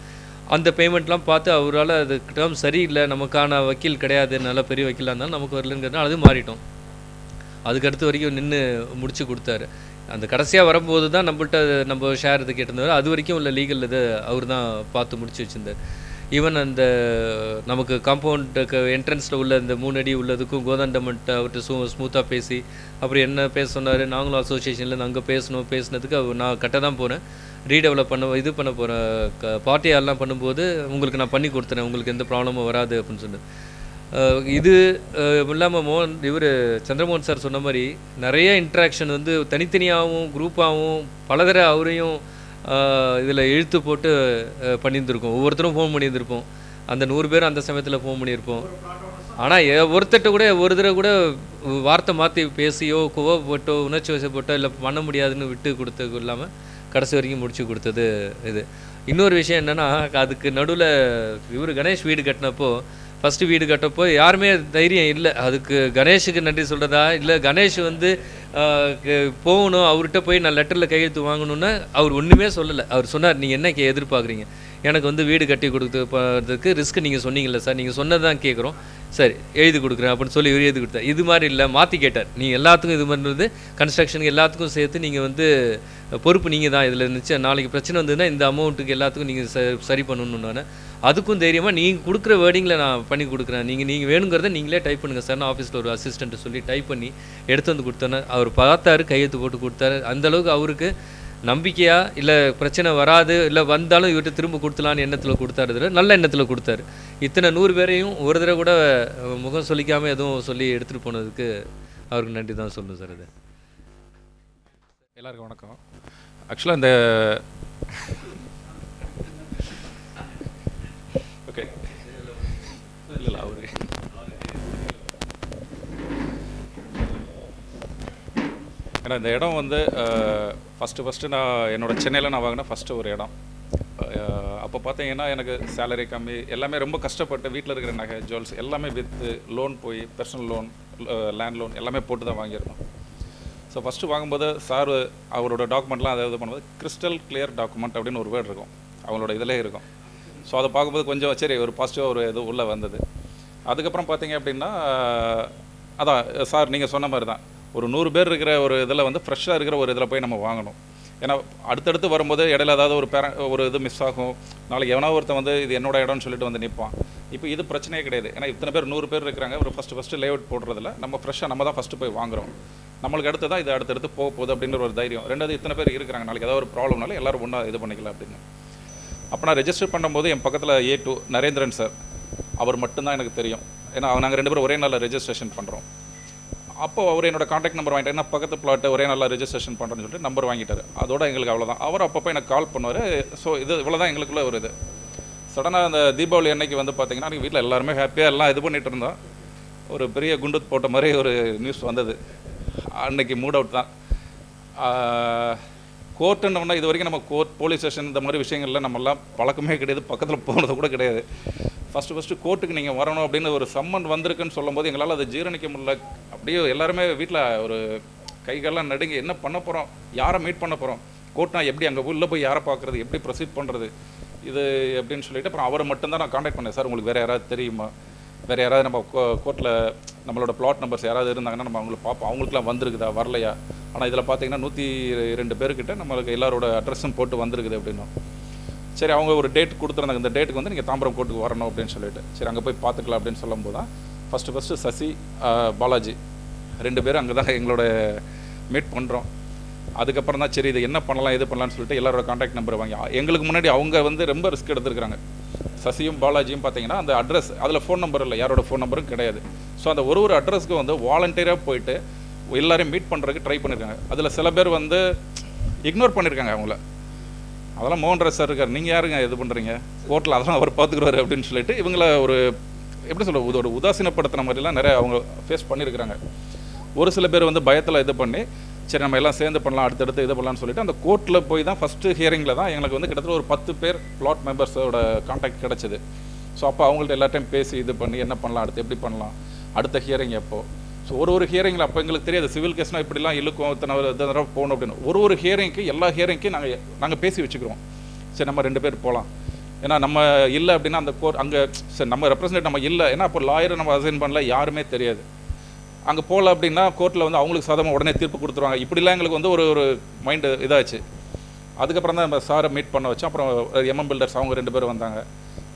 அந்த பேமெண்ட்லாம் பார்த்து அவரால் அது டேர்ம் சரியில்லை, நமக்கான வக்கீல் கிடையாது, நல்ல பெரிய வக்கீலாக இருந்தாலும் நமக்கு வரலங்கிறதுனால அது மாறிட்டோம். அதுக்கடுத்து வரைக்கும் நின்று முடிச்சு கொடுத்தாரு. அந்த கடைசியாக வரும்போது தான் நம்மள்கிட்ட நம்ம ஷேர் இது கேட்டிருந்தார். அது வரைக்கும் உள்ள லீகல் இது அவர் தான் பார்த்து முடிச்சு வச்சுருந்தார். ஈவன் அந்த நமக்கு காம்பவுண்டுக்கு என்ட்ரன்ஸில் உள்ள இந்த 3 அடி உள்ளதுக்கும் கோதண்டமன்ட்ட அவர்கிட்ட ஸ்மூத்தாக பேசி அப்புறம் என்ன பேச சொன்னார். நாங்களும் அசோசியேஷனில் அங்கே பேசினதுக்கு நான் கட்ட தான் போகிறேன், ரீடெவலப் பண்ண போகிறேன், பார்ட்டியாலாம் பண்ணும்போது உங்களுக்கு நான் பண்ணி கொடுத்துறேன், உங்களுக்கு எந்த ப்ராப்ளமும் வராது அப்படின்னு சொன்னேன். இது இல்லாமல் இவர் சந்திரமோகன் சார் சொன்ன மாதிரி நிறைய இன்ட்ராக்ஷன் வந்து தனித்தனியாகவும் குரூப்பாகவும் பலதர அவரையும் இதில் இழுத்து போட்டு பண்ணியிருந்திருக்கோம். ஒவ்வொருத்தரும் ஃபோன் பண்ணியிருந்திருப்போம். அந்த 100 பேர் அந்த சமயத்தில் ஃபோன் பண்ணியிருப்போம். ஆனால் ஒருத்தட்ட கூட ஒரு தடவை கூட வார்த்தை மாற்றி பேசியோ கோவப்பட்டோ உணர்ச்சி வசப்பட்டோ இல்லை பண்ண முடியாதுன்னு விட்டு கொடுத்தது இல்லாமல் கடைசி வரைக்கும் முடிச்சு கொடுத்தது இது. இன்னொரு விஷயம் என்னென்னா, அதுக்கு நடுவில் இவர் கணேஷ் வீடு கட்டினப்போ ஃபஸ்ட்டு வீடு கட்டப்போ யாருமே தைரியம் இல்லை. அதுக்கு கணேஷுக்கு நன்றி சொல்கிறதா இல்லை கணேஷ் வந்து போகணும் அவர்கிட்ட போய் நான் லெட்டரில் கையெழுத்து வாங்கணுன்னா அவர் ஒன்றுமே சொல்லலை. அவர் சொன்னார், நீங்கள் என்ன எதிர்பார்க்குறீங்க, எனக்கு வந்து வீடு கட்டி கொடுத்துறதுக்கு ரிஸ்க் நீங்கள் சொன்னீங்கல்ல சார், நீங்கள் சொன்னது தான் கேட்குறோம், சரி எழுதி கொடுக்குறேன் அப்படின்னு சொல்லி இவர் எழுதி கொடுத்தார். இது மாதிரி இல்லை, மாற்றி கேட்டார். நீங்கள் எல்லாத்துக்கும் இது பண்ணுறது கன்ஸ்ட்ரக்ஷனுக்கு எல்லாத்துக்கும் சேர்த்து நீங்கள் வந்து பொறுப்பு நீங்கள் தான், இதில் இருந்துச்சு நாளைக்கு பிரச்சனை வந்ததுன்னா இந்த அமௌண்ட்டுக்கு எல்லாத்துக்கும் நீங்கள் சரி பண்ணணும்னு நான் அதுக்கும் தைரியமாக நீங்கள் கொடுக்குற வேர்டிங்கில் நான் பண்ணி கொடுக்குறேன், நீங்கள் வேணுங்கிறத நீங்களே டைப் பண்ணுங்கள் சார், நான் ஆஃபீஸில் ஒரு அசிஸ்டண்ட்டு சொல்லி டைப் பண்ணி எடுத்து வந்து கொடுத்தேன்னா அவர் பார்த்தாரு, கையெழுத்து போட்டு கொடுத்தாரு. அந்தளவுக்கு அவருக்கு நம்பிக்கையா இல்லை பிரச்சனை வராது இல்லை வந்தாலும் இவர்கிட்ட திரும்ப கொடுத்தலான்னு எண்ணத்தில் கொடுத்தாரு, நல்ல எண்ணத்தில் கொடுத்தாரு. இத்தனை 100 பேரையும் ஒரு தடவை கூட முகம் சொல்லிக்காமல் எதுவும் சொல்லி எடுத்துகிட்டு போனதுக்கு அவருக்கு நன்றி தான் சொல்லணும் சார். இது எல்லாருக்கும் வணக்கம். ஆக்சுவலாக இந்த ஓகே இல்லை அவரு ஏன்னா இந்த இடம் வந்து ஃபஸ்ட்டு நான் என்னோடய சென்னையில் நான் வாங்கினேன் ஃபஸ்ட்டு ஒரு இடம். அப்போ பார்த்தீங்கன்னா எனக்கு சேலரி கம்மி, எல்லாமே ரொம்ப கஷ்டப்பட்டு வீட்டில் இருக்கிற நகை ஜுவல்ஸ் எல்லாமே விற்று லோன் போய் பர்சனல் லோன் லேண்ட் லோன் எல்லாமே போட்டு தான் வாங்கியிருந்தோம். ஸோ ஃபஸ்ட்டு வாங்கும்போது சார் அவரோட டாக்குமெண்ட்லாம் அதை இது பண்ணும்போது கிறிஸ்டல் கிளியர் டாக்குமெண்ட் அப்படின்னு ஒரு வேர்டு இருக்கும், அவங்களோட இதிலே இருக்கும். ஸோ அதை பார்க்கும்போது கொஞ்சம் சரி ஒரு பாசிட்டிவாக ஒரு இது உள்ளே வந்தது. அதுக்கப்புறம் பார்த்தீங்க அப்படின்னா அதான் சார் நீங்கள் சொன்ன மாதிரி தான் ஒரு 100 பேர் இருக்கிற ஒரு இதில் வந்து ஃப்ரெஷ்ஷாக இருக்கிற ஒரு இதில் போய் நம்ம வாங்கணும். ஏன்னா அடுத்தடுத்து வரும்போது இடையில ஏதாவது ஒரு இது மிஸ் ஆகும், நாளைக்கு எவனா ஒருத்தன் வந்து இது என்னோட இடம்னு சொல்லிட்டு வந்து நிற்பான். இப்போ இது பிரச்சனையே கிடையாது. ஏன்னா இத்தனை பேர் 100 பேர் இருக்கிறாங்க, ஒரு ஃபஸ்ட்டு லேஅவுட் போடுறதில்ல நம்ம ஃப்ரெஷ்ஷாக நம்ம தான் ஃபஸ்ட்டு போய் வாங்குறோம், நம்மளுக்கு அடுத்து தான் இது அடுத்தடுத்து போகுது அப்படின்ற ஒரு தைரியம். ரெண்டாவது இத்தனை பேர் இருக்கிறாங்க, நாளைக்கு ஏதாவது ஒரு ப்ராப்ளம்னாலும் எல்லோரும் ஒன்றா இது பண்ணிக்கலாம் அப்படின்னு. அப்போ நான் ரெஜிஸ்டர் பண்ணும்போது என் பக்கத்தில் A2 நரேந்திரன் சார், அவர் மட்டும்தான் எனக்கு தெரியும். ஏன்னா நாங்கள் 2 பேரும் ஒரே நாளில் ரெஜிஸ்ட்ரேஷன் பண்ணுறோம். அப்போ அவர் என்னோட காண்டாக்ட் நம்பர் வாங்கிட்டார். என்ன பக்கத்து பிளாட்டு ஒரே நாளில் ரெஜிஸ்ட்ரேஷன் பண்ணுறேன்னு சொல்லிட்டு நம்பர் வாங்கிட்டார். அதோட எங்களுக்கு அவ்வளோதான். அவர் அப்பப்போ எனக்கு கால் பண்ணுவார். ஸோ இது இவ்வளோ தான் எங்களுக்குள்ளே ஒரு இது. சடனாக அந்த தீபாவளி அன்னைக்கு வந்து பார்த்திங்கன்னா எங்கள் வீட்டில் எல்லாருமே ஹாப்பியாக எல்லாம் இது பண்ணிகிட்டு இருந்தோம். ஒரு பெரிய குண்டு போட்ட மாதிரி ஒரு நியூஸ் வந்தது. அன்னைக்கு மூட் அவுட் தான். கோர்ட்டுன்னா இது வரைக்கும் நம்ம கோர்ட் போலீஸ் ஸ்டேஷன் இந்த மாதிரி விஷயங்கள்ல நம்மலாம் பழக்கமே கிடையாது, பக்கத்தில் போனது கூட கிடையாது. ஃபஸ்ட்டு கோர்ட்டுக்கு நீங்கள் வரணும் அப்படின்னு ஒரு சம்மன் வந்திருக்குன்னு சொல்லும்போது எங்களால் அதை ஜீரணிக்க முடியல. அப்படியே எல்லாருமே வீட்டில் ஒரு கைகள்லாம் நடுங்கி என்ன பண்ண போகிறோம், யாரை மீட் பண்ண போகிறோம், கோர்ட்னா எப்படி அங்கே உள்ளே போய் யாரை பார்க்குறது, எப்படி ப்ரொசீட் பண்ணுறது இது அப்படின்னு சொல்லிட்டு அப்புறம் அவரை மட்டும்தான் நான் காண்டாக்ட் பண்ணேன். சார் உங்களுக்கு வேறு யாராவது தெரியுமா, வேறு யாராவது நம்ம கோர்ட்டில் நம்மளோட பிளாட் நம்பர்ஸ் யாராவது இருந்தாங்கன்னா நம்ம அவங்களுக்கு பார்ப்போம், அவங்களுக்குலாம் வந்திருக்குதா வரலையா. ஆனால் இதில் பார்த்தீங்கன்னா 102 பேர்கிட்ட நம்மளுக்கு எல்லாரோட அட்ரஸும் போட்டு வந்திருக்குது அப்படின்னும். சரி அவங்க ஒரு டேட் கொடுத்துருந்தாங்க, இந்த டேட்டுக்கு வந்து நீங்கள் தாம்பரம் கோர்ட்டுக்கு வரணும் அப்படின்னு சொல்லிட்டு சரி அங்கே போய் பார்த்துக்கலாம் அப்படின்னு சொல்லும்போது தான் ஃபஸ்ட்டு சசி பாலாஜி 2 பேரும் அங்கே தான் எங்களோட மீட் பண்ணுறோம். அதுக்கப்புறம் தான் சரி இது என்ன பண்ணலாம் இது பண்ணலாம்னு சொல்லிட்டு எல்லாரோட கான்டாக்ட் நம்பர் வாங்கி எங்களுக்கு முன்னாடி அவங்க வந்து ரொம்ப ரிஸ்க் எடுத்துருக்காங்க. சசியும் பாலாஜியும் பார்த்தீங்கன்னா அந்த அட்ரஸ் அதில் ஃபோன் நம்பர் இல்லை, யாரோட ஃபோன் நம்பரும் கிடையாது. ஸோ அந்த ஒரு அட்ரஸ்க்கு வந்து வாலண்டியராக போயிட்டு எல்லாரையும் மீட் பண்ணுறதுக்கு ட்ரை பண்ணியிருக்காங்க. அதில் சில பேர் வந்து இக்னோர் பண்ணியிருக்காங்க அவங்கள. அதெல்லாம் மோகன்ராஜ் சார் இருக்கார், நீங்கள் யாருங்க இது பண்ணுறீங்க, கோர்ட்டில் அதெல்லாம் அவர் பார்த்துக்குறாரு அப்படின்னு சொல்லிட்டு இவங்கள ஒரு எப்படி சொல்ல ஒரு உதாசீனப்படுத்தின மாதிரிலாம் நிறைய அவங்க ஃபேஸ் பண்ணியிருக்கிறாங்க. ஒரு சில பேர் வந்து பயத்தில் இது பண்ணி சரி நம்ம எல்லாம் சேர்ந்து பண்ணலாம் அடுத்தடுத்து இது பண்ணலாம்னு சொல்லிட்டு அந்த கோர்ட்டில் போய் தான் ஃபஸ்ட்டு ஹியரிங்கில் தான் எங்களுக்கு வந்து கிட்டத்தட்ட ஒரு 10 பேர் பிளாட் மெம்பர்ஸோட கான்டாக்ட் கிடச்சிது. ஸோ அப்போ அவங்கள்ட்ட எல்லாத்தையும் பேசி இது பண்ணி என்ன பண்ணலாம், அடுத்து எப்படி பண்ணலாம், அடுத்த ஹியரிங் எப்போ. ஸோ ஒரு ஹியரிங்கில் அப்போ எங்களுக்கு தெரியாது சிவில் கேஸ்னால் இப்படிலாம் இழுக்கும், இத்தனை தடவை போகணும் அப்படின்னு. ஒரு ஹியரிங்க்கு எல்லா ஹியரிங்க்கும் நாங்கள் பேசி வச்சுக்கிறோம். சரி நம்ம 2 பேர் போகலாம், ஏன்னா நம்ம இல்லை அப்படின்னா அந்த கோர்ட் அங்கே சரி நம்ம ரெப்ரசன்டேட் நம்ம இல்லை, ஏன்னா அப்போ லாயரை நம்ம அசைன் பண்ணல, யாருமே தெரியாது. அங்கே போகல அப்படின்னா கோர்ட்டில் வந்து அவங்களுக்கு சாதமாக உடனே தீர்ப்பு கொடுத்துருவாங்க. இப்படிலாம் எங்களுக்கு வந்து ஒரு மைண்டு இதாச்சு. அதுக்கப்புறம் தான் நம்ம சாரை மீட் பண்ண வச்சோம். அப்புறம் எம்எம் பில்டர்ஸ் அவங்க 2 பேர் வந்தாங்க.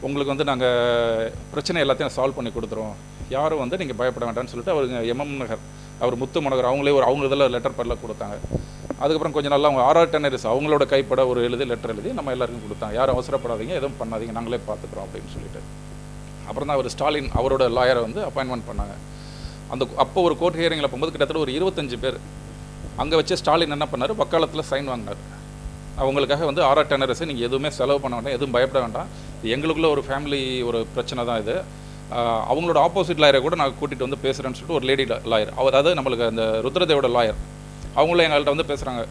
உங்களுக்கு வந்து நாங்கள் பிரச்சனை எல்லாத்தையும் சால்வ் பண்ணி கொடுத்துருவோம், யாரும் வந்து நீங்கள் பயப்பட வேண்டாம்னு சொல்லிட்டு அவருங்க எம்எம் நகர் அவர் முத்து மனோகர் அவங்களே அவங்க இதில் லெட்டர் பேரில் கொடுத்தாங்க. அதுக்கப்புறம் கொஞ்சம் நாள் அவங்க ஆர்ஆர் டென்னரிஸ் அவங்களோட கைப்பட ஒரு லெட்டர் எழுதி நம்ம எல்லாருக்கும் கொடுத்தாங்க. யாரும் அவசரப்படாதீங்க, எதுவும் பண்ணாதீங்க, நாங்களே பார்த்துக்குறோம் அப்படின்னு சொல்லிட்டு. அப்புறம் தான் அவர் ஸ்டாலின் அவரோட லாயரை வந்து அப்பாயின்மெண்ட் பண்ணாங்க. அப்போ ஒரு கோர்ட் ஹியரிங்கில் போகும்போது கிட்டத்தட்ட ஒரு 25 பேர் அங்கே வச்சு ஸ்டாலின் என்ன பண்ணார், வக்காலத்தில் சைன் வாங்கினார். அவங்களுக்காக வந்து ஆர்ஆர் டென்னரிஸை நீங்கள் எதுவுமே செலவு பண்ண வேண்டாம், எதுவும் பயப்பட வேண்டாம், எங்களுக்குள்ள ஒரு ஃபேமிலி ஒரு பிரச்சனை தான் இது. அவங்களோட ஆப்போசிட் லாயரை கூட நான் கூட்டிகிட்டு வந்து பேசுகிறேன்னு சொல்லிட்டு ஒரு லேடி லாயர், அதாவது நம்மளுக்கு அந்த ருத்ரதேவோட லாயர், அவங்களும் எங்கள்கிட்ட வந்து பேசுகிறாங்க.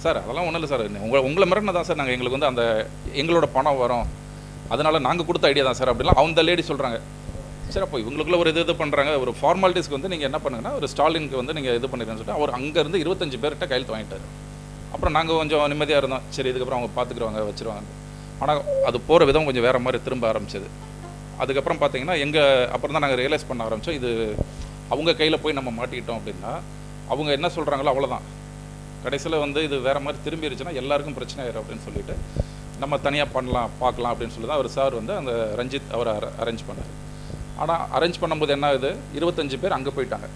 சார் அதெல்லாம் ஒன்றும் இல்லை சார், உங்களை மிரட்டின தான் சார், நாங்கள் எங்களுக்கு வந்து அந்த எங்களோட பணம் வரும் அதனால் நாங்கள் கொடுத்த ஐடியா தான் சார் அப்படிலாம் அந்த லேடி சொல்கிறாங்க. சரி அப்போ இவங்களுக்குள்ள ஒரு இது பண்ணுறாங்க, ஒரு ஃபார்மாலிட்டிஸ்க்கு வந்து நீங்கள் என்ன பண்ணுங்கன்னா ஒரு ஸ்டாலினுக்கு வந்து நீங்கள் இது பண்ணிடுறேன்னு சொல்லிட்டு அவர் அங்கேருந்து 25 பேர்கிட்ட கையெழுத்து வாங்கிட்டார். அப்புறம் நாங்கள் கொஞ்சம் நிம்மதியாக இருந்தோம், சரி இதுக்கப்புறம் அவங்க பார்த்துக்குருவாங்க வச்சுருவாங்க. ஆனால் அது போகிற விதம் கொஞ்சம் வேறு மாதிரி திரும்ப ஆரம்பிச்சது. அதுக்கப்புறம் பார்த்தீங்கன்னா அப்புறம் தான் நாங்கள் ரியலைஸ் பண்ண ஆரம்பித்தோம், இது அவங்க கையில் போய் நம்ம மாட்டிக்கிட்டோம் அப்படின்னா அவங்க என்ன சொல்கிறாங்களோ அவ்வளோதான், கடைசியில் வந்து இது வேறு மாதிரி திரும்பிடுச்சுன்னா எல்லாருக்கும் பிரச்சனை ஆயிடும் அப்படின்னு சொல்லிட்டு நம்ம தனியாக பண்ணலாம் பார்க்கலாம் அப்படின்னு சொல்லி தான் அவர் சார் வந்து அந்த ரஞ்சித் அவரை அரேஞ்ச் பண்ணார். ஆனால் அரேஞ்ச் பண்ணும்போது என்ன ஆகுது, 25 பேர் அங்கே போயிட்டாங்க.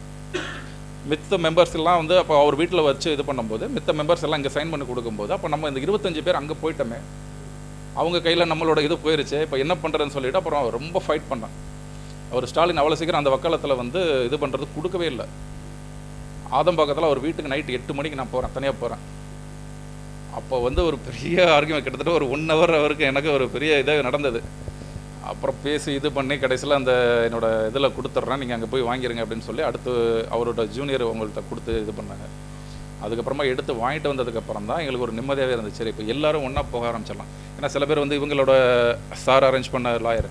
மித்த மெம்பர்ஸ் எல்லாம் வந்து அப்போ அவர் வீட்டில் வச்சு இது பண்ணும்போது மித்த மெம்பர்ஸ் எல்லாம் இங்கே சைன் பண்ணி கொடுக்கும்போது அப்போ நம்ம இந்த 25 பேர் அங்கே போயிட்டோமே, அவங்க கையில் நம்மளோட இது போயிருச்சு, இப்போ என்ன பண்ணுறதுன்னு சொல்லிட்டு அப்புறம் ரொம்ப ஃபைட் பண்ணான். அவர் ஸ்டாலின் அவ்வளோ சீக்கிரம் அந்த வக்காலத்தில் வந்து இது பண்ணுறது கொடுக்கவே இல்லை. ஆதம்பாக்கத்தில் அவர் வீட்டுக்கு நைட்டு 8 மணிக்கு நான் போகிறேன், தனியாக போகிறேன். அப்போ வந்து ஒரு பெரிய ஆர்கியூமெண்ட் கிட்டத்தட்ட ஒரு 1 hour அவருக்கு எனக்கு ஒரு பெரிய இதாக நடந்தது. அப்புறம் பேசி இது பண்ணி கடைசியில் அந்த என்னோட இதில் கொடுத்துட்றேன், நீங்கள் அங்கே போய் வாங்கிடுங்க அப்படின்னு சொல்லி அடுத்து அவரோட ஜூனியர் அவங்கள்ட்ட கொடுத்து இது பண்ணாங்க. அதுக்கப்புறமா எடுத்து வாங்கிட்டு வந்ததுக்கப்புறம் தான் எங்களுக்கு ஒரு நிம்மதியாகவே இருந்துச்சு. சரி இப்போ எல்லோரும் ஒன்றா போக ஆரம்பிச்சிடலாம். ஏன்னா சில பேர் வந்து இவங்களோட சார் அரேஞ்ச் பண்ண லாயர்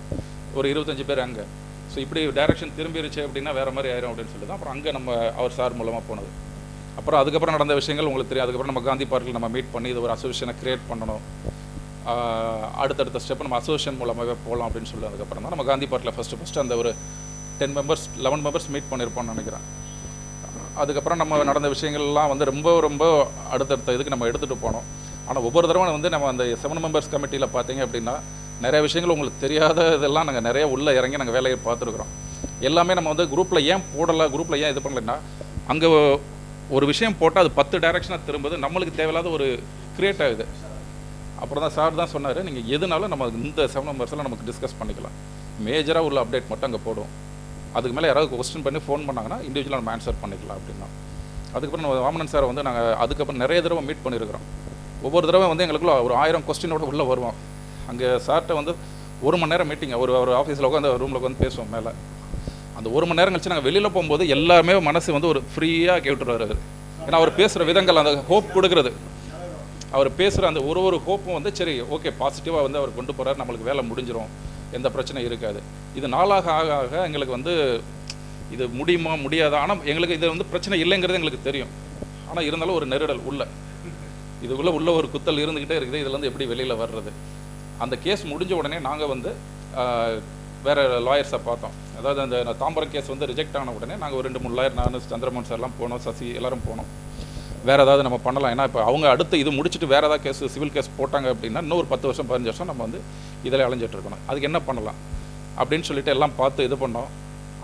ஒரு 25 பேர் அங்கே. ஸோ இப்படி டைரக்ஷன் திரும்பிடுச்சு அப்படின்னா வேறு மாதிரி ஆயிரும் அப்படின்னு சொல்லி தான் அப்புறம் அங்கே நம்ம அவர் சார் மூலமாக போனது. அப்புறம் அதுக்கப்புறம் நடந்த விஷயங்கள் உங்களுக்கு தெரியும். அதுக்கப்புறம் நம்ம காந்தி பார்க்கில் நம்ம மீட் பண்ணி இது ஒரு அசோசியேஷனை க்ரியேட் பண்ணணும், அடுத்தடுத்த ஸ்டெப் நம்ம அசோசியேஷன் மூலமாகவே போகலாம் அப்படின்னு சொல்லி அதுக்கப்புறம் தான் நம்ம காந்தி பார்க்கில் ஃபஸ்ட்டு அந்த ஒரு 11 மெம்பர்ஸ் மீட் பண்ணியிருப்போம்னு நினைக்கிறேன். அதுக்கப்புறம் நம்ம நடந்த விஷயங்கள்லாம் வந்து ரொம்ப அடுத்தடுத்த இதுக்கு நம்ம எடுத்துகிட்டு போனோம். ஆனால் ஒவ்வொரு தடவை வந்து நம்ம அந்த 7 மெம்பர்ஸ் கமிட்டியில் பார்த்தீங்க அப்படின்னா நிறைய விஷயங்கள் உங்களுக்கு தெரியாத இதெல்லாம் நாங்கள் நிறைய உள்ளே இறங்கி நாங்கள் வேலையை பார்த்துருக்குறோம். எல்லாமே நம்ம வந்து குரூப்பில் ஏன் போடலை, குரூப்பில் ஏன் இது பண்ணலைன்னா அங்கே ஒரு விஷயம் போட்டால் அது 10 டைரக்ஷனாக திரும்புது, நம்மளுக்கு தேவையில்லாத ஒரு க்ரியேட் ஆகுது. அப்புறம் தான் சார் தான் சொன்னார், நீங்கள் எதுனாலும் நம்ம இந்த 7 மெம்பர்ஸ்லாம் நமக்கு டிஸ்கஸ் பண்ணிக்கலாம், மேஜராக உள்ள அப்டேட் மட்டும் அங்கே போடுவோம், அதுக்கு மேலே யாராவது கொஸ்டின் பண்ணி ஃபோன் பண்ணாங்கன்னா இண்டிவிஜுவலாக நம்ம ஆன்சர் பண்ணிக்கலாம் அப்படின்னா. அதுக்கப்புறம் நம்ம வாமனன் சாரை வந்து நாங்கள் அதுக்கப்புறம் நிறைய தடவை மீட் பண்ணியிருக்கிறோம். ஒவ்வொரு தடவை வந்து எங்களுக்குள்ள ஒரு 1000 கொஸ்டினோட உள்ளே வருவோம். அங்கே சார்கிட்ட வந்து 1 மணி நேரம் மீட்டிங், ஒரு ஆஃபீஸில் உட்காந்து ரூமில் உட்காந்து பேசுவோம் மேலே. அந்த 1 மணி நேரம் கழிச்சு நாங்கள் வெளியில் போகும்போது எல்லாருமே மனசு வந்து ஒரு ஃப்ரீயாக கேட்டுருவார். ஏன்னா அவர் பேசுகிற விதங்கள் அந்த ஹோப் கொடுக்குறது, அவர் பேசுகிற அந்த ஒரு ஹோப்பும் வந்து சரி ஓகே பாசிட்டிவாக வந்து அவர் கொண்டு போகிறார், நம்மளுக்கு வேலை முடிஞ்சிடும், எந்த பிரச்சனையும் இருக்காது. இது நாளாக ஆக எங்களுக்கு வந்து இது முடியுமா முடியாதா, ஆனால் எங்களுக்கு இது வந்து பிரச்சனை இல்லைங்கிறது எங்களுக்கு தெரியும். ஆனால் இருந்தாலும் ஒரு நெருடல் இதுக்குள்ளே உள்ள ஒரு குத்தல் இருந்துக்கிட்டே இருக்குது, இதில் வந்து எப்படி வெளியில் வர்றது. அந்த கேஸ் முடிஞ்ச உடனே நாங்கள் வந்து வேறு லாயர்ஸை பார்த்தோம். அதாவது அந்த தாம்பரம் கேஸ் வந்து ரிஜெக்ட் ஆன உடனே நாங்கள் ஒரு 2-3 லாயர், நான் சந்திரமோகன் சார்லாம் போனோம், சசி எல்லோரும் போனோம், வேறு ஏதாவது நம்ம பண்ணலாம். ஏன்னா இப்போ அவங்க அடுத்து இது முடிச்சுட்டு வேறு ஏதாவது கேஸ் சிவில் கேஸ் போட்டாங்க அப்படின்னா இன்னும் ஒரு 10 வருஷம் 15 வருஷம் நம்ம வந்து இதில் அலைஞ்சிட்டு இருக்கணும், அதுக்கு என்ன பண்ணலாம் அப்படின்னு சொல்லிட்டு எல்லாம் பார்த்து இது பண்ணோம்.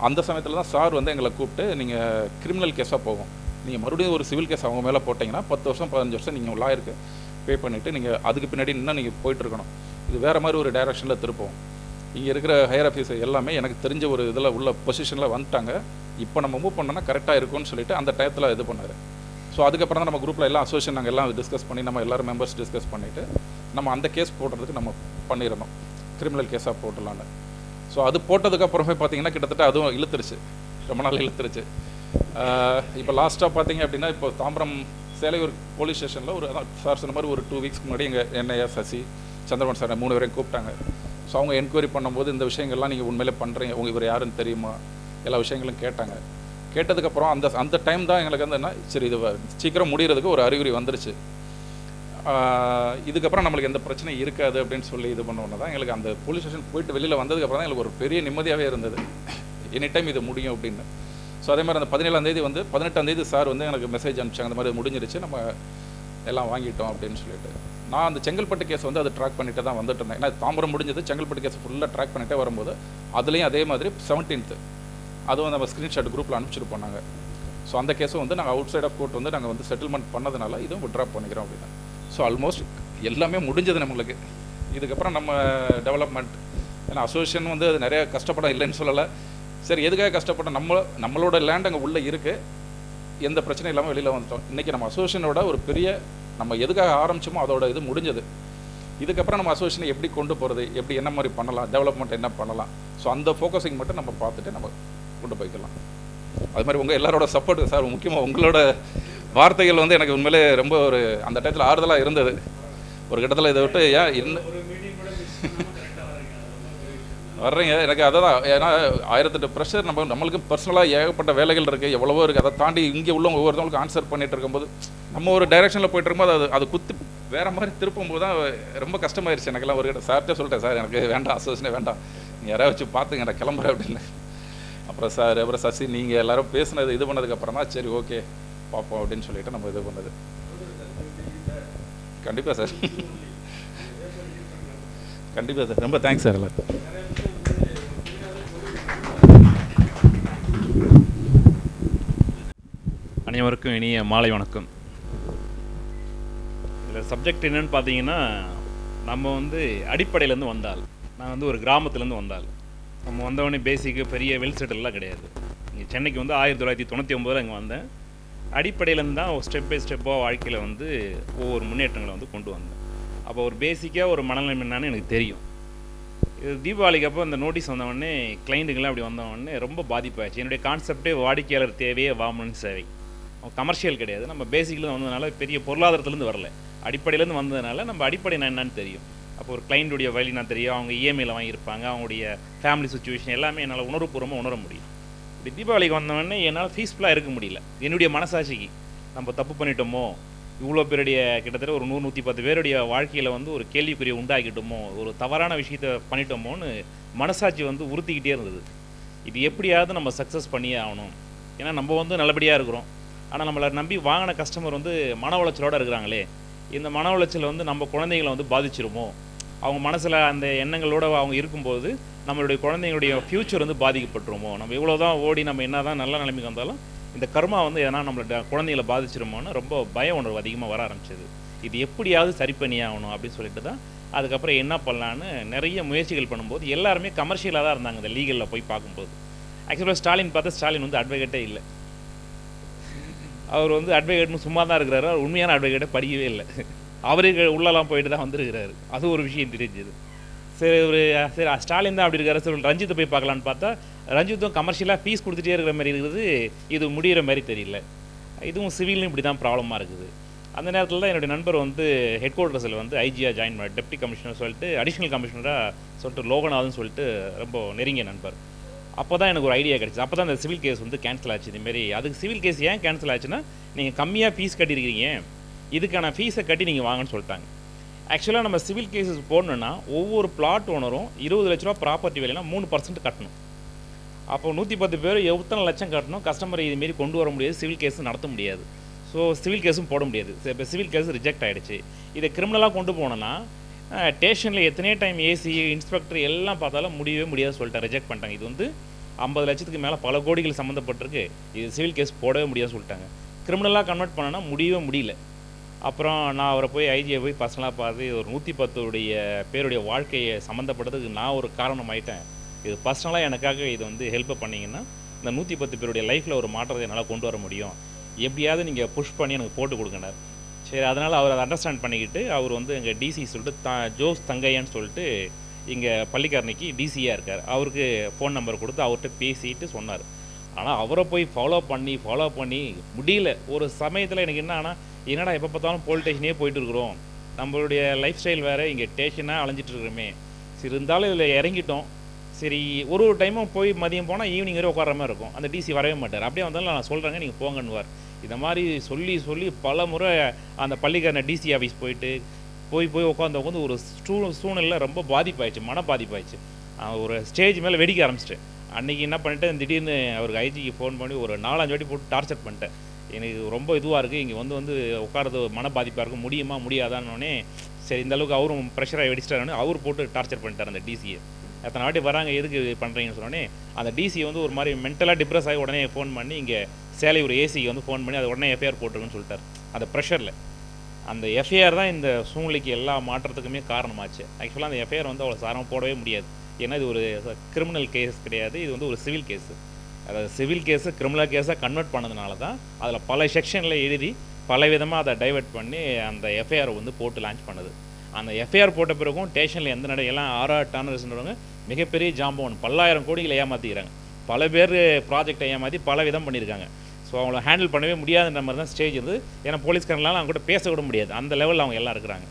அந்த சமயத்தில் தான் சார் வந்து எங்களை கூப்பிட்டு நீங்கள் கிரிமினல் கேஸாக போகும், நீங்கள் மறுபடியும் ஒரு சிவில் கேஸ் அவங்க மேலே போட்டிங்கன்னா 10 வருஷம் 15 வருஷம் நீங்கள் லாயருக்கு பே பண்ணிவிட்டு நீங்கள் அதுக்கு பின்னாடி இன்னும் நீங்கள் போயிட்டுருக்கணும். இது வேறு மாதிரி ஒரு டைரக்ஷனில் திருப்போம். இங்கே இருக்கிற ஹையர் ஆஃபீஸர் எல்லாமே எனக்கு தெரிஞ்ச ஒரு இதில் உள்ள பொசிஷனில் வந்துட்டாங்க. இப்போ நம்ம மூவ் பண்ணோன்னா கரெக்டாக இருக்கும்னு சொல்லிட்டு அந்த டயத்தில் இது பண்ணார். ஸோ அதுக்கப்புறம் தான் நம்ம குரூப்பில் எல்லாம் அசோசியேஷன் நாங்கள் எல்லாம் டிஸ்கஸ் பண்ணி நம்ம எல்லோரும் மெம்பர்ஸ் டிஸ்கஸ் பண்ணிவிட்டு நம்ம அந்த கேஸ் போடுறதுக்கு நம்ம பண்ணிடணும், கிரிமினல் கேஸாக போட்டுடலான்னு. ஸோ அது போட்டதுக்கப்புறமே பார்த்தீங்கன்னா கிட்டத்தட்ட அதுவும் இழுத்துருச்சு, ரொம்ப நாள் இழுத்துருச்சு. இப்போ லாஸ்ட்டாக பார்த்தீங்க அப்படின்னா இப்போ தாம்பரம் சேலையூர் போலீஸ் ஸ்டேஷனில் ஒரு அதான் சார் சொன்ன மாதிரி ஒரு 2 வீக்ஸ்க்கு முன்னாடி எங்கள் என்னையா சசி சந்திரமன் சார் 3 பேரையும் கூப்பிட்டாங்க. ஸோ அவங்க என்கொயரி பண்ணும்போது இந்த விஷயங்கள்லாம் நீங்கள் உண்மையிலே பண்ணுறீங்க, இவர் யாருன்னு தெரியுமா, எல்லா விஷயங்களும் கேட்டாங்க. கேட்டதுக்கப்புறம் அந்த டைம் தான் எங்களுக்கு வந்து என்ன சரி இது சீக்கிரம் முடிகிறதுக்கு ஒரு அறிகுறி வந்துருச்சு. இதுக்கப்புறம் நம்மளுக்கு எந்த பிரச்சனையும் இருக்காது அப்படின்னு சொல்லி இது பண்ணோன்னு தான் எங்களுக்கு அந்த போலீஸ் ஸ்டேஷன் போயிட்டு வெளியில் வந்ததுக்கப்புறம் தான் எங்களுக்கு ஒரு பெரிய நிம்மதியாகவே இருந்தது, எனி டைம் இது முடியும் அப்படின்னு. ஸோ அதே மாதிரி அந்த 17ஆம் தேதி வந்து 18ஆம் தேதி சார் வந்து எனக்கு மெசேஜ் அனுப்பிச்சாங்க, அந்த மாதிரி முடிஞ்சிருச்சு, நம்ம எல்லாம் வாங்கிட்டோம் அப்படின்னு சொல்லிட்டு. நான் அந்த செங்கல்பட்டு கேஸ் வந்து அதை ட்ராக் பண்ணிட்டு தான் வந்துட்டு இருந்தேன். ஏன்னா தாம்பரம் முடிஞ்சது, செங்கல்பட்டு கேஸ் ஃபுல்லாக ட்ராக் பண்ணிகிட்டே வரும்போது அதுலேயும் அதே மாதிரி 17th அதுவும் நம்ம ஸ்க்ரீன்ஷாட் குரூப்பில் அனுப்பிச்சிட்டு போனாங்க. ஸோ அந்த கேஸும் வந்து நாங்கள் அவுட் சைட் ஆஃப் கோர்ட் வந்து நாங்கள் வந்து செட்டில்மெண்ட் பண்ணதுனால இதுவும் விட்ரா பண்ணிக்கிறோம் அப்படின்னா. ஸோ ஆல்மோஸ்ட் எல்லாமே முடிஞ்சது நம்மளுக்கு. இதுக்கப்புறம் நம்ம டெவலப்மெண்ட், ஏன்னா அசோசியேஷன் வந்து அது நிறைய கஷ்டப்படம் இல்லைன்னு சொல்லலை. சரி எதுக்காக கஷ்டப்பட்டோம், நம்மளோட லேண்ட் அங்கே உள்ளே இருக்குது, எந்த பிரச்சனையும் இல்லாமல் வெளியில் வந்துட்டோம். இன்றைக்கி நம்ம அசோசியேஷனோட ஒரு பெரிய நம்ம எதுக்காக ஆரம்பிச்சோமோ அதோட இது முடிஞ்சது. இதுக்கப்புறம் நம்ம அசோசியேஷனை எப்படி கொண்டு போகிறது, எப்படி என்ன மாதிரி பண்ணலாம், டெவலப்மெண்ட் என்ன பண்ணலாம், ஸோ அந்த ஃபோக்கஸிங் மட்டும் நம்ம பார்த்துட்டு நம்ம கொண்டு போய்க்கலாம். அது மாதிரி உங்கள் எல்லாரோட சப்போர்ட் சார், முக்கியமாக உங்களோட வார்த்தைகள் வந்து எனக்கு உண்மையிலே ரொம்ப ஒரு அந்த டயத்தில் ஆறுதலாக இருந்தது. ஒரு கட்டத்தில் இதை விட்டு ஏன் இன்னும் வர்றீங்க எனக்கு அதை தான். ஏன்னா 1008 ப்ரெஷர் நம்மளுக்கு பர்சனலாக ஏகப்பட்ட வேலைகள் இருக்குது, எவ்வளவோ இருக்குது. அதை தாண்டி இங்கே உள்ள ஒவ்வொருத்தவங்களுக்கு ஆன்சர் பண்ணிகிட்டு இருக்கும்போது நம்ம ஒரு டைரெக்ஷனில் போய்ட்டு இருக்கும்போது அது குத்து வேறு மாதிரி திருப்பும்போது தான் ரொம்ப கஷ்டமாயிருச்சு எனக்கெல்லாம். ஒரு கிட்ட சார்கிட்ட சொல்லிட்டேன், சார் எனக்கு வேண்டாம் அசோசியேஷனே வேண்டாம், நீங்கள் யாராவது வச்சு பார்த்துங்க நான் கிளம்புறேன் அப்படின்னு. அப்புறம் சார் அப்புறம் சசி நீங்கள் எல்லோரும் பேசுனது இது பண்ணதுக்கப்புறம் தான் சரி ஓகே பார்ப்போம் அப்படின்னு சொல்லிட்டு நம்ம இது பண்ணது. கண்டிப்பாக சார், கண்டிப்பாக சார், ரொம்ப தேங்க்ஸ் சார் எல்லாரும். அனைவருக்கும் இனிய மாலை வணக்கம். இதில் சப்ஜெக்ட் என்னென்னு பார்த்தீங்கன்னா, நம்ம வந்து அடிப்படையிலேருந்து வந்தால், நான் வந்து ஒரு கிராமத்துலேருந்து வந்தால், நம்ம வந்தவொடனே பேசிக்கு பெரிய வெல் செட்டில்லாம் கிடையாது. இங்கே சென்னைக்கு வந்து 1999 இங்கே வந்தேன். அடிப்படையிலேருந்து தான் ஸ்டெப் பை ஸ்டெப்பாக வாழ்க்கையில் வந்து ஒவ்வொரு முன்னேற்றங்களை வந்து கொண்டு வந்தேன். அப்போ ஒரு பேசிக்காக ஒரு மனநிலைமை என்னன்னு எனக்கு தெரியும். இது தீபாவளிக்கு அப்போ அந்த நோட்டீஸ் வந்தவொடனே கிளைண்ட்டுங்களாம் அப்படி வந்தவொடனே ரொம்ப பாதிப்பாச்சு. என்னுடைய கான்செப்டே வாடிக்கையாளர் தேவையே வாமன் சேவை, கமர்ஷியல் கிடையாது. நம்ம பேசிக்கில் வந்ததுனால பெரிய பொருளாதாரத்துலேருந்து வரல, அடிப்படையிலேருந்து வந்ததுனால நம்ம அடிப்படை என்னன்னு தெரியும். அப்போ ஒரு கிளைண்ட்டுடைய வழி நான் தெரியும், அவங்க இஎம்ஐயில் வாங்கியிருப்பாங்க, அவங்களுடைய ஃபேமிலி சுச்சுவேஷன் எல்லாமே என்னால் உணர்வுபூர்வமாக உணர முடியும். இப்படி தீபாவளிக்கு வந்தவொடனே என்னால் பீஸ்ஃபுல்லாக இருக்க முடியல. என்னுடைய மனசாட்சிக்கு நம்ம தப்பு பண்ணிட்டோமோ, இவ்வளோ பேருடைய கிட்டத்தட்ட ஒரு 100-110 பேருடைய வாழ்க்கையில் வந்து ஒரு கேள்விக்குறியை உண்டாக்கிட்டோமோ, ஒரு தவறான விஷயத்தை பண்ணிட்டோமோன்னு மனசாட்சி வந்து உறுத்திக்கிட்டே இருந்தது. இது எப்படியாவது நம்ம சக்ஸஸ் பண்ணியே ஆகணும். ஏன்னா நம்ம வந்து நல்லபடியாக இருக்கிறோம், ஆனால் நம்மளை நம்பி வாங்கின கஸ்டமர் வந்து மன உளைச்சலோடு இருக்கிறாங்களே, இந்த மன உளைச்சல் வந்து நம்ம குழந்தைங்களை வந்து பாதிச்சிருமோ, அவங்க மனசில் அந்த எண்ணங்களோடு அவங்க இருக்கும்போது நம்மளுடைய குழந்தைங்களுடைய ஃப்யூச்சர் வந்து பாதிக்கப்பட்டுருமோ, நம்ம இவ்வளோ தான் ஓடி நம்ம என்ன தான் நல்ல நிலைமைக்கு வந்தாலும் இந்த கர்மா வந்து எதனா நம்மளோட குழந்தைகளை பாதிச்சிருமோன்னு ரொம்ப பய உணர்வு அதிகமாக வர ஆரம்பிச்சது. இது எப்படியாவது சரி பண்ணி ஆகணும் அப்படின்னு சொல்லிட்டு தான் அதுக்கப்புறம் என்ன பண்ணலான்னு நிறைய முயற்சிகள் பண்ணும்போது எல்லாருமே கமர்ஷியலாக தான் இருந்தாங்க. இந்த லீகலில் போய் பார்க்கும்போது ஆக்சுவலாக ஸ்டாலின் பார்த்தா ஸ்டாலின் வந்து அட்வொகேட்டே இல்லை. அவர் வந்து அட்வொகேட்னு சும்மா தான் இருக்கிறாரு, அவர் உண்மையான அட்வொகேட்டை படிக்கவே இல்லை. அவருக்கு உள்ளெல்லாம் போயிட்டு தான் வந்துருக்கிறாரு. அது ஒரு விஷயம் தெரிஞ்சது. சரி ஸ்டாலின் தான் அப்படி இருக்காரு, சரி ரஞ்சித்தை போய் பார்க்கலான்னு பார்த்தா ரஞ்சித்தும் கமர்ஷியலாக ஃபீஸ் கொடுத்துட்டே இருக்கிற மாதிரி இருக்குது, இது முடிகிற மாதிரி தெரியல. இதுவும் சிவிலும் இப்படி தான் ப்ராப்ளமாக இருக்குது. அந்த நேரத்தில் தான் என்னுடைய நண்பர் வந்து ஹெட் குவார்ட்டர்ஸில் வந்து ஐஜியாக ஜாயின் பண்ண டெப்டி கமிஷனர் சொல்லிட்டு அடிஷ்னல் கமிஷனராக சொல்லிட்டு லோகநாதன் சொல்லிட்டு ரொம்ப நெருங்கிய நண்பர். அப்போ தான் எனக்கு ஒரு ஐடியா கிடச்சி. அப்போ தான் அந்த சிவில் கேஸ் வந்து கேன்சல் ஆச்சு. இதுமாரி அதுக்கு சிவில் கேஸ் ஏன் கேன்சல் ஆச்சுன்னா, நீங்கள் கம்மியாக ஃபீஸ் கட்டியிருக்கிறீங்க, இதுக்கான ஃபீஸை கட்டி நீங்கள் வாங்கன்னு சொல்லிட்டாங்க. ஆக்சுவலாக நம்ம சிவில் கேஸஸ் போடணுன்னா ஒவ்வொரு பிளாட் ஓனரும் 20 லட்ச ரூபா ப்ராப்பர்ட்டி வேலைனா 3% கட்டணும். அப்போ 110 பேர் எத்தனை லட்சம் கட்டணும், கஸ்டமரை இதுமாரி கொண்டு வர முடியாது, சிவில் கேஸும் நடத்த முடியாது. ஸோ சிவில் கேஸும் போட முடியாது. இப்போ சிவில் கேஸ் ரிஜெக்ட் ஆகிடுச்சு. இதை கிரிமினலாக கொண்டு போனோன்னா ஸ்டேஷனில் எத்தனையோ டைம் ஏசி இன்ஸ்பெக்டர் எல்லாம் பார்த்தாலும் முடியவே முடியாது சொல்லிட்டாங்க, ரிஜெக்ட் பண்ணிட்டாங்க. இது வந்து 50 லட்சத்துக்கு மேலே பல கோடிகள் சம்மந்தப்பட்டிருக்கு, இது சிவில் கேஸ் போடவே முடியாது சொல்லிட்டாங்க. கிரிமினலாக கன்வெர்ட் பண்ணனா முடியவே முடியல. அப்புறம் நான் அவரை போய் ஐஜியை போய் பர்சனலாக பார்த்து ஒரு 110 பேருடைய வாழ்க்கையை சம்மந்தப்பட்டதுக்கு நான் ஒரு காரணமாயிட்டேன். இது பர்சனலாக எனக்காக இது வந்து ஹெல்ப் பண்ணிங்கன்னா இந்த 110 பேருடைய லைஃப்பில் ஒரு மாற்றத்தை என்னால் கொண்டு வர முடியும், எப்படியாவது நீங்கள் புஷ் பண்ணி எனக்கு போட்டு கொடுங்கனார். சரி, அதனால் அவர் அதை அண்டர்ஸ்டாண்ட் பண்ணிக்கிட்டு அவர் வந்து எங்கள் டிசி சொல்லிட்டு ஜோஸ் தங்கையான்னு சொல்லிட்டு இங்கே பள்ளிக்கரணைக்கு டிசியாக இருக்கார். அவருக்கு ஃபோன் நம்பர் கொடுத்து அவர்கிட்ட பேசிட்டு சொன்னார். ஆனால் அவரை போய் ஃபாலோ பண்ணி முடியல. ஒரு சமயத்தில் எனக்கு என்னடா எப்போ பார்த்தாலும் போலீஸ் ஸ்டேஷனே போயிட்டு இருக்கிறோம், நம்மளுடைய லைஃப் ஸ்டைல் வேறு, இங்கே ஸ்டேஷனாக அலைஞ்சிட்டு இருக்கிறோமே. சரி, இருந்தாலும் இதில் இறங்கிட்டோம். சரி, ஒரு டைமும் போய் மதியம் போனால் ஈவினிங் வரை உட்கார மாதிரி இருக்கும். அந்த டிசி வரவே மாட்டார். அப்படியே வந்தாலும் நான் சொல்கிறேங்க நீங்கள் போங்கன்னுவார். இந்த மாதிரி சொல்லி பல முறை அந்த பள்ளிக்காரன டிசி ஆஃபீஸ் போய் உட்காந்து ஒரு சூழ்நிலை ரொம்ப பாதிப்பாயிடுச்சு, மன பாதிப்பாயிடுச்சு. ஒரு ஸ்டேஜ் மேலே வெடிக்க ஆரம்பிச்சிட்டேன். அன்றைக்கி என்ன பண்ணிட்டேன், திடீர்னு அவருக்கு ஐஜிக்கு ஃபோன் பண்ணி ஒரு 4-5 வாட்டி போட்டு டார்ச்சர் பண்ணிட்டேன். எனக்கு ரொம்ப இதுவாக இருக்குது, இங்கே வந்து உட்காரது மன பாதிப்பாக இருக்கும், முடியுமா முடியாதான்னொடனே சரி இந்த அளவுக்கு அவரும் ப்ரெஷராக வெடிச்சிட்டாருன்னு அவர் போட்டு டார்ச்சர் பண்ணிட்டார் அந்த டிசியை. எத்தனை வாட்டி வராங்க, எதுக்கு பண்ணுறீங்கன்னு சொன்னோடனே அந்த டிசி வந்து ஒரு மாதிரி மென்டலாக டிப்ரெஸ் ஆகி உடனே ஃபோன் பண்ணி இங்கே சேலை ஒரு ஏசிக்கு வந்து ஃபோன் பண்ணி அதை உடனே எஃப்ஐஆர் போட்டுருக்குன்னு சொல்லிட்டார். அந்த ப்ரெஷரில் அந்த எஃப்ஐஆர் தான் இந்த சூழ்நிலைக்கு எல்லா மாற்றத்துக்குமே காரணமாச்சு. ஆக்சுவலாக அந்த எஃப்ஐஆர் வந்து அவ்வளோ சாரமாக போடவே முடியாது. ஏன்னா இது ஒரு கிரிமினல் கேஸ் கிடையாது, இது வந்து ஒரு சிவில் கேஸு. அதாவது சிவில் கேஸு கிரிமினல் கேஸாக கன்வெர்ட் பண்ணதுனால தான் அதில் பல செக்ஷனில் எழுதி பல விதமாக அதை டைவெர்ட் பண்ணி அந்த எஃப்ஐஆரை வந்து போட்டு லான்ச் பண்ணுது. அந்த எஃப்ஐஆர் போட்ட பிறகும் ஸ்டேஷனில் எந்த நடையெல்லாம் டர்னர்ஸ்ன்றவங்க மிகப்பெரிய ஜாம்பவன், பல்லாயிரம் கோடிகளை ஏமாற்றிக்கிறாங்க. பல பேர் ப்ராஜெக்டை ஏமாற்றி பல விதம் பண்ணியிருக்காங்க. ஸோ அவங்கள ஹேண்டில் பண்ணவே முடியாதுன்ற மாதிரி தான் ஸ்டேஜ் இருக்குது. ஏன்னா போலீஸ்காரங்களால் அவங்க கூட பேச கூட முடியாது, அந்த லெவலில் அவங்க எல்லாம் இருக்கிறாங்க.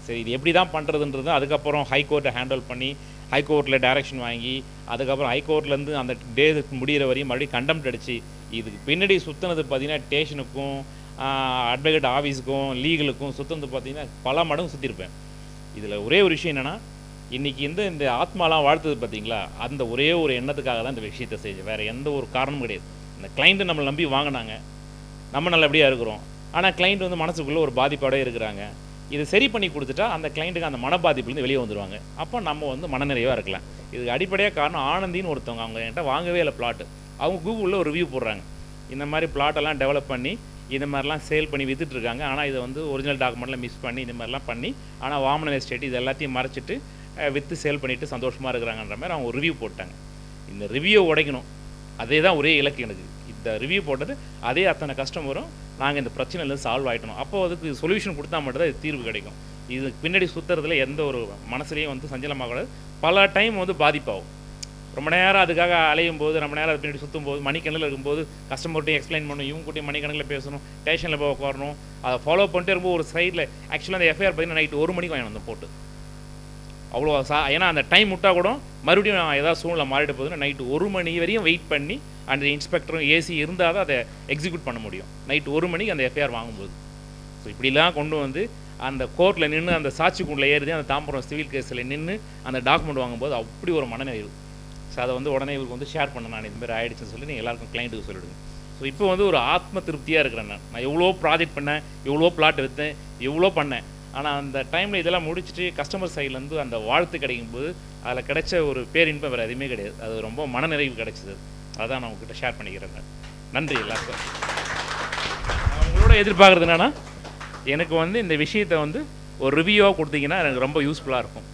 சரி, இது எப்படி தான் பண்ணுறதுன்றது அதுக்கப்புறம் ஹைகோர்ட்டை ஹேண்டில் பண்ணி ஹைகோர்ட்டில் டைரக்ஷன் வாங்கி அதுக்கப்புறம் ஹைகோர்ட்லேருந்து அந்த டே முடிகிற வரையும் மறுபடியும் கண்டெம்ட் அடித்து இதுக்கு பின்னாடி சுற்றினது பார்த்திங்கன்னா ஸ்டேஷனுக்கும் அட்வொகேட் ஆஃபீஸுக்கும் லீகலுக்கும் சுற்றினது பார்த்திங்கன்னா பல மடங்கு சுற்றிருப்பேன். இதில் ஒரே ஒரு விஷயம் என்னென்னா, இன்றைக்கி இந்த ஆத்மாலாம் வாழ்த்தது பார்த்திங்களா, அந்த ஒரே ஒரு எண்ணத்துக்காக தான் இந்த விஷயத்தை செஞ்சு, வேறு எந்த ஒரு காரணமும் கிடையாது. இந்த கிளைண்ட்டு நம்மளை நம்பி வாங்கினாங்க, நம்ம நல்லபடியாக இருக்கிறோம். ஆனால் கிளைண்ட் வந்து மனசுக்குள்ளே ஒரு பாதிப்போடே இருக்கிறாங்க. இது சரி பண்ணி கொடுத்துட்டா அந்த கிளைண்ட்டுக்கு அந்த மன பாதிப்புலேருந்து வெளியே வந்துடுவாங்க. அப்போ நம்ம வந்து மனநிறைவாக இருக்கலாம். இதுக்கு அடிப்படையாக காரணம் ஆனந்தின்னு ஒருத்தவங்க, அவங்க என்கிட்ட வாங்கவே இல்லை பிளாட்டு. அவங்க கூகுளில் ஒரு ரிவ்யூ போடுறாங்க, இந்த மாதிரி பிளாட்டெல்லாம் டெவலப் பண்ணி இந்த மாதிரிலாம் சேல் பண்ணி விற்றுட்ருக்காங்க. ஆனால் இதை வந்து ஒரிஜினல் டாக்குமெண்ட்டில் மிஸ் பண்ணி இந்த மாதிரிலாம் பண்ணி, ஆனால் வாமன எஸ்டேட் இது எல்லாத்தையும் மறைச்சிட்டு விற்று சேல் பண்ணிவிட்டு சந்தோஷமாக இருக்கிறாங்கன்ற மாதிரி அவங்க ரிவ்யூ போட்டாங்க. இந்த ரிவ்யூ உடைக்கணும், அதே தான் ஒரே இலக்கு எனக்கு. இந்த ரிவ்யூ போட்டது அதே அத்தனை கஸ்டமரும் நாங்கள் இந்த பிரச்சனையிலேருந்து சால்வ் ஆகிட்டணும். அப்போது அதுக்கு சொல்யூஷன் கொடுத்தா மட்டும் தான் இது தீர்வு கிடைக்கும். இதுக்கு பின்னாடி சுற்றுறதுல எந்த ஒரு மனசுலேயும் வந்து சஞ்சலமாகக்கூடாது. பல டைம் வந்து பாதிப்பாகும். ரொம்ப நேரம் அதுக்காக அலையும் போது, ரொம்ப நேரம் அது பின்னாடி சுற்றும் போது, மணிக்கணக்கில் இருக்கும்போது கஸ்டமர்கிட்டையும் எக்ஸ்பிளைன் பண்ணணும், இவங்க கூட்டியும் மணிக்கணக்கில் பேசணும், ஸ்டேஷனில் போய் உட்காரணும், அதை ஃபாலோ பண்ணிட்டே இருக்கும்போது ஒரு சைடில் ஆக்சுவலாக அந்த எஃப்ஐஆர் பார்த்தீங்கன்னா நைட்டு 1 மணிக்கு வாங்கணும் அந்த போட்டு. அவ்வளோ ஏன்னா அந்த டைம் விட்டால் கூட மறுபடியும் ஏதாவது சூழ்நிலை மாறிட்டு போகுதுன்னா நைட்டு 1 மணி வரையும் வெயிட் பண்ணி அந்த இன்ஸ்பெக்டரும் ஏசி இருந்தால் தான் அதை எக்ஸிக்யூட் பண்ண முடியும். நைட்டு 1 மணிக்கு அந்த எஃப்ஐஆர் வாங்கும்போது. ஸோ இப்படிலாம் கொண்டு வந்து அந்த கோர்ட்டில் நின்று அந்த சாட்சி கூண்டில் ஏறி அந்த தாம்பரம் சிவில் கேஸில் நின்று அந்த டாக்குமெண்ட் வாங்கும்போது அப்படி ஒரு மனநிறைவு. ஸோ அதை வந்து உடனே இவருக்கு வந்து ஷேர் பண்ண, நான் இதுமாதிரி ஆகிடுச்சுன்னு சொல்லி நீங்கள் எல்லாருக்கும் கிளைண்ட்டுக்கு சொல்லிவிடுங்க. ஸோ இப்போ வந்து ஒரு ஆத்ம திருப்தியாக இருக்கிறேன். நான் எவ்வளோ ப்ராஜெக்ட் பண்ணேன், எவ்வளோ பிளாட் விற்றேன், எவ்வளோ பண்ணேன். ஆனால் அந்த டைமில் இதெல்லாம் முடிச்சுட்டு கஸ்டமர் சைட்லேருந்து அந்த வாழ்த்து கிடைக்கும்போது அதில் கிடைச்ச ஒரு பேரின்பம் வேறு எதுவுமே கிடையாது. அது ரொம்ப மனநிறைவு கிடைச்சிது. அதான் நான் உங்ககிட்ட ஷேர் பண்ணிக்கிறேன். நன்றி எல்லாருக்கும். நான் உங்களோட எதிர்பார்க்குறது என்னென்னா, எனக்கு வந்து இந்த விஷயத்தை வந்து ஒரு ரிவ்யூவாக கொடுத்தீங்கன்னா எனக்கு ரொம்ப யூஸ்ஃபுல்லாக இருக்கும்.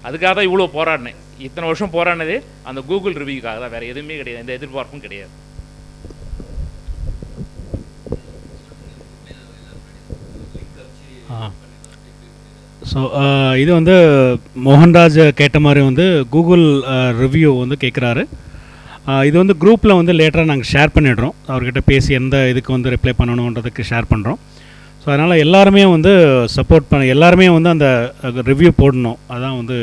அதுக்காக தான் இவ்வளோ போராடினேன். இத்தனை வருஷம் போராடினதே அந்த கூகுள் ரிவ்யூக்காக தான், வேறு எதுவுமே கிடையாது, எந்த எதிர்பார்ப்பும் கிடையாது. ஸோ இது வந்து மோகன்ராஜ் கேட்ட மாதிரி வந்து கூகுள் ரிவ்யூ வந்து கேட்குறாரு. இது வந்து குரூப்பில் வந்து லேட்டராக நாங்கள் ஷேர் பண்ணிடுறோம். அவர்கிட்ட பேசி எந்த இதுக்கு வந்து ரிப்ளை பண்ணணுன்றதுக்கு ஷேர் பண்ணுறோம். ஸோ அதனால் எல்லாருமே வந்து சப்போர்ட் எல்லாருமே வந்து அந்த ரிவ்யூ போடணும். அதான் வந்து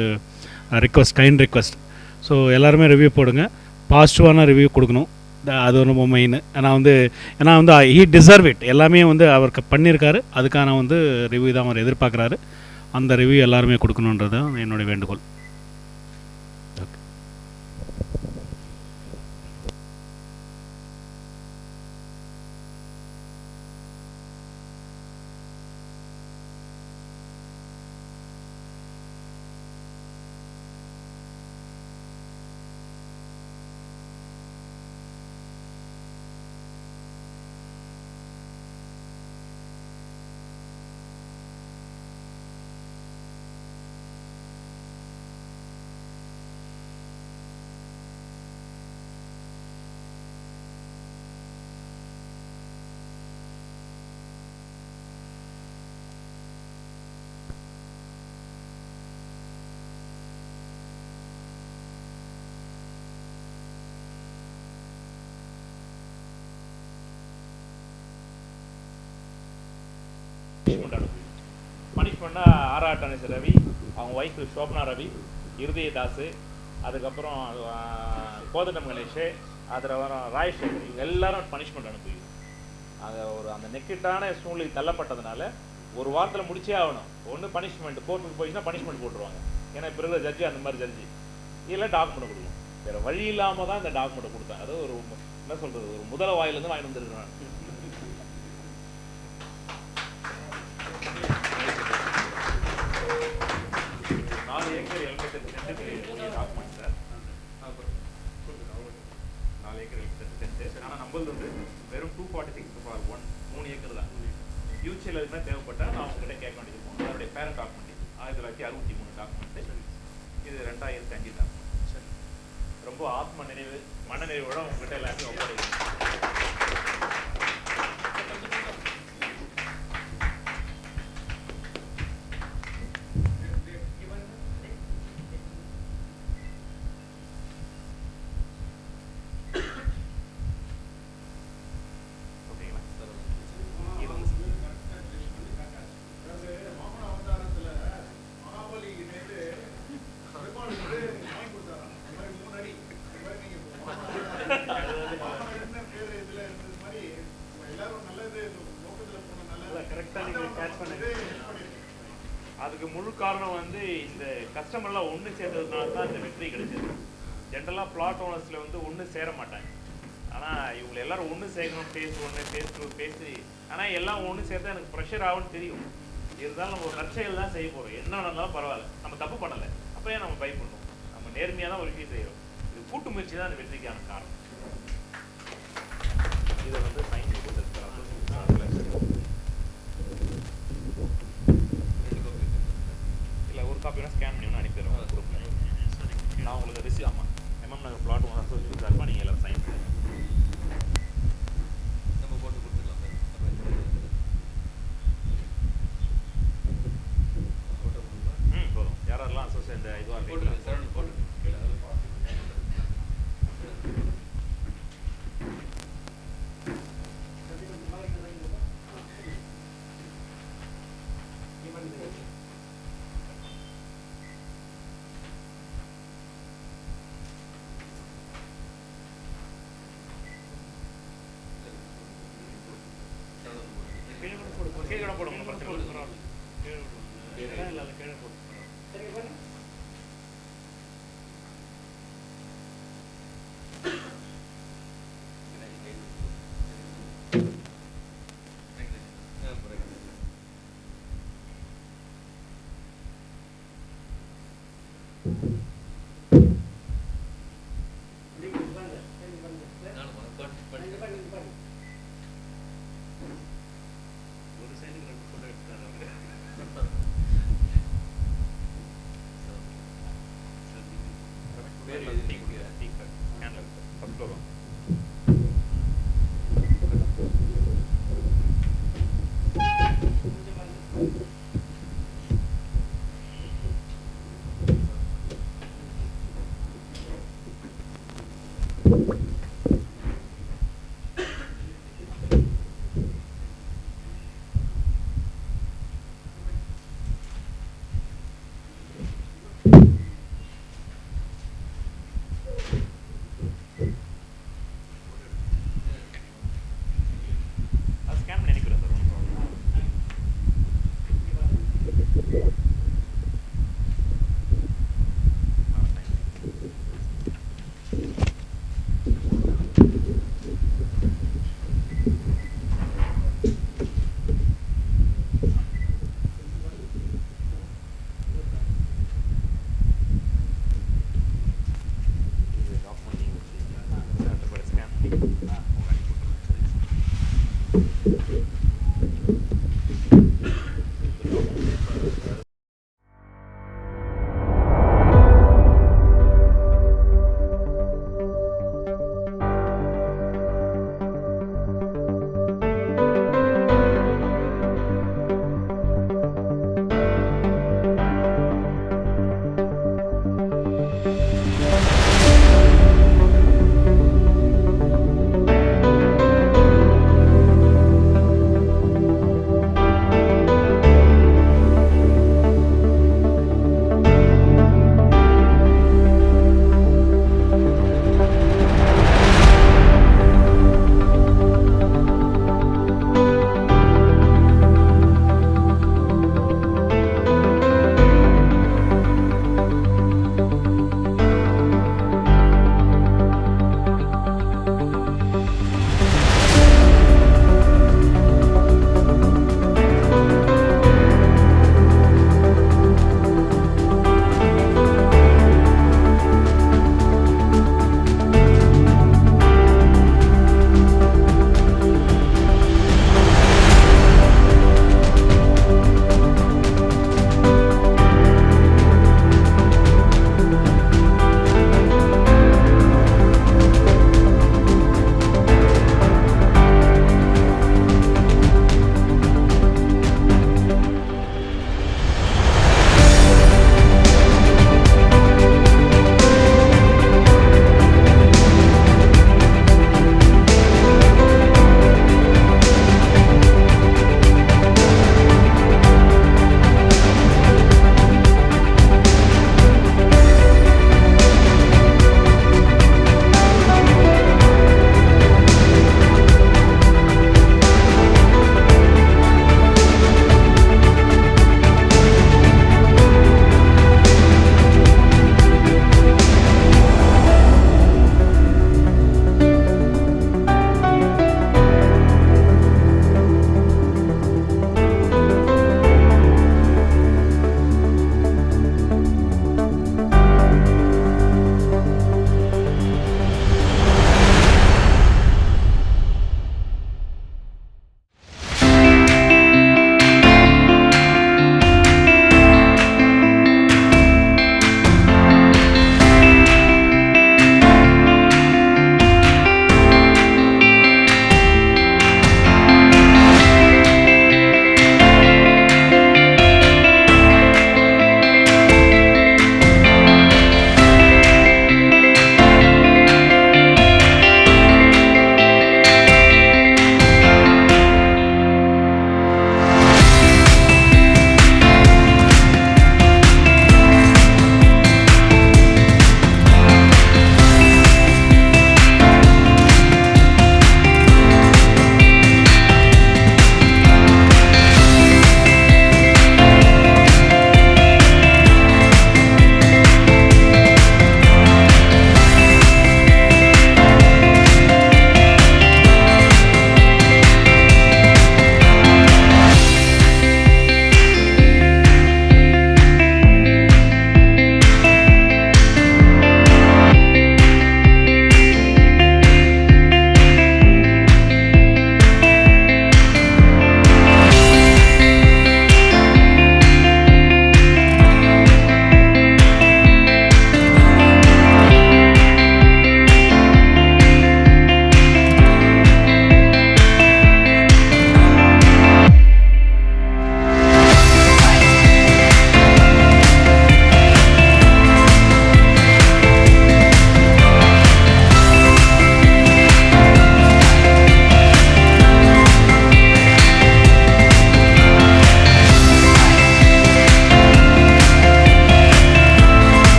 கைண்ட் ரிக்வெஸ்ட். ஸோ எல்லாருமே ரிவ்யூ போடுங்க, பாசிட்டிவான ரிவ்யூ கொடுக்கணும். அது ரொம்ப மெயின். ஏன்னா வந்து ஹீ டிசர்வ் இட். எல்லாமே வந்து அவருக்கு பண்ணியிருக்காரு, அதுக்கான வந்து ரிவ்யூ தான் அவர் எதிர்பார்க்குறாரு. அந்த ரிவ்யூ எல்லாருமே கொடுக்கணுன்றது தான் என்னுடைய வேண்டுகோள். பனிஷ்மெண்ட் அனுப்பி பனிஷ்மெண்ட்டாக ஆராட்டணேஸ் ரவி, அவங்க ஒய்ஃபு சோப்னா ரவி, இருதயதாஸ், அதுக்கப்புறம் கோதண்டம் கணேஷ், அதில் வர ராயசேகர், இவங்க எல்லாரும் பனிஷ்மெண்ட் அனுப்பி அதை அந்த நெக்கிட்டான சூழ்நிலை தள்ளப்பட்டதுனால ஒரு வாரத்தில் முடிச்சே ஆகணும். ஒன்று பனிஷ்மெண்ட் கோர்ட்டுக்கு போயிடுச்சுன்னா பனிஷ்மெண்ட் போட்டுருவாங்க. ஏன்னா இப்போ இருக்கிற ஜட்ஜி அந்த மாதிரி ஜட்ஜி இதெல்லாம் டாக்குமெண்ட் கொடுக்கணும். வேறு வழி இல்லாமல் தான் இந்த டாக்குமெண்ட்டை கொடுத்தாங்க. அது ஒரு என்ன சொல்கிறது, ஒரு முதல வாயிலேருந்து வாங்கிட்டு வந்துருக்கேன். 4 ஏக்கர் 72 டாக்குமெண்ட் சார். 4 ஏக்கர் 72. ஆனால் நம்மளது வந்து வெறும் 246/1 3 ஏக்கர் தான். ஃபியூச்சரில் எதுவுமே தேவைப்பட்டால் நான் அவங்ககிட்ட கேட்க வேண்டியது போகணும். அதனுடைய பேரண்ட் டாக்குமெண்ட் 1963 டாக்குமெண்ட்டு, இது 2005 டாக்குமெண்ட். ரொம்ப ஆத்ம நினைவு மன நிறைவோட உங்ககிட்ட எல்லாத்தையும் ஒப்படைக்கணும். அதுக்கு முழு காரணம் வந்து இந்த கஸ்டமர்லாம் ஒன்று சேர்ந்ததுனால தான் இந்த வெற்றி கிடைச்சது. ஜென்ரலாக பிளாட் ஓனர்ஸில் வந்து ஒன்று சேர மாட்டாங்க. ஆனால் இவங்களை எல்லாரும் ஒன்று சேர்க்கணும், ஃபேஸ் 1 ஃபேஸ் 2 பேசி, ஆனால் எல்லாம் ஒன்று சேர்த்தா எனக்கு ப்ரெஷர் ஆகும்னு தெரியும். இருந்தாலும் நம்ம ஒரு நற்செயல் தான் செய்ய போகிறோம். என்ன நடந்தாலும் பரவாயில்ல, நம்ம தப்பு பண்ணலை, அப்போ ஏன் நம்ம பயப்படணும்? நம்ம நேர்மையாக தான் ஒரு விஷயம் செய்கிறோம். இது கூட்டு முயற்சி தான் அந்த வெற்றிக்கான காரணம். இதை வந்து சைன் இல்லை, ஒரு காப்பி வேணால் ஸ்கேன் பண்ணி வேணால் அனுப்பிடுறோம் குரூப்பில். நான் உங்களுக்கு ரிசீவ் ஆமாம் எம்எம் நகர் பிளாட் ஓனர் அசோசியேஷன் சார்பாக நீங்கள் எல்லோரும் சைன் பண்ணுங்க. நம்ம போட்டு கொடுத்துக்கலாம் சார். போதும். யாரெல்லாம் அசோசியேட் இந்த இதுவாக போட்டு சரவணன் போட்டு கீழே போடுங்க, பிரச்சனை இல்லை, கீழே போடுங்க. ஒரு சைடுக்கு 2 ஃபோட்டோ எடுத்தாரு அவரு. ஃபர்ஸ்ட் ஃப்ளோர் ஸ்கேன் பண்ணி அனுப்பிடுறேன் சார். டாக்குமெண்ட் ஸ்கேன் பண்ணி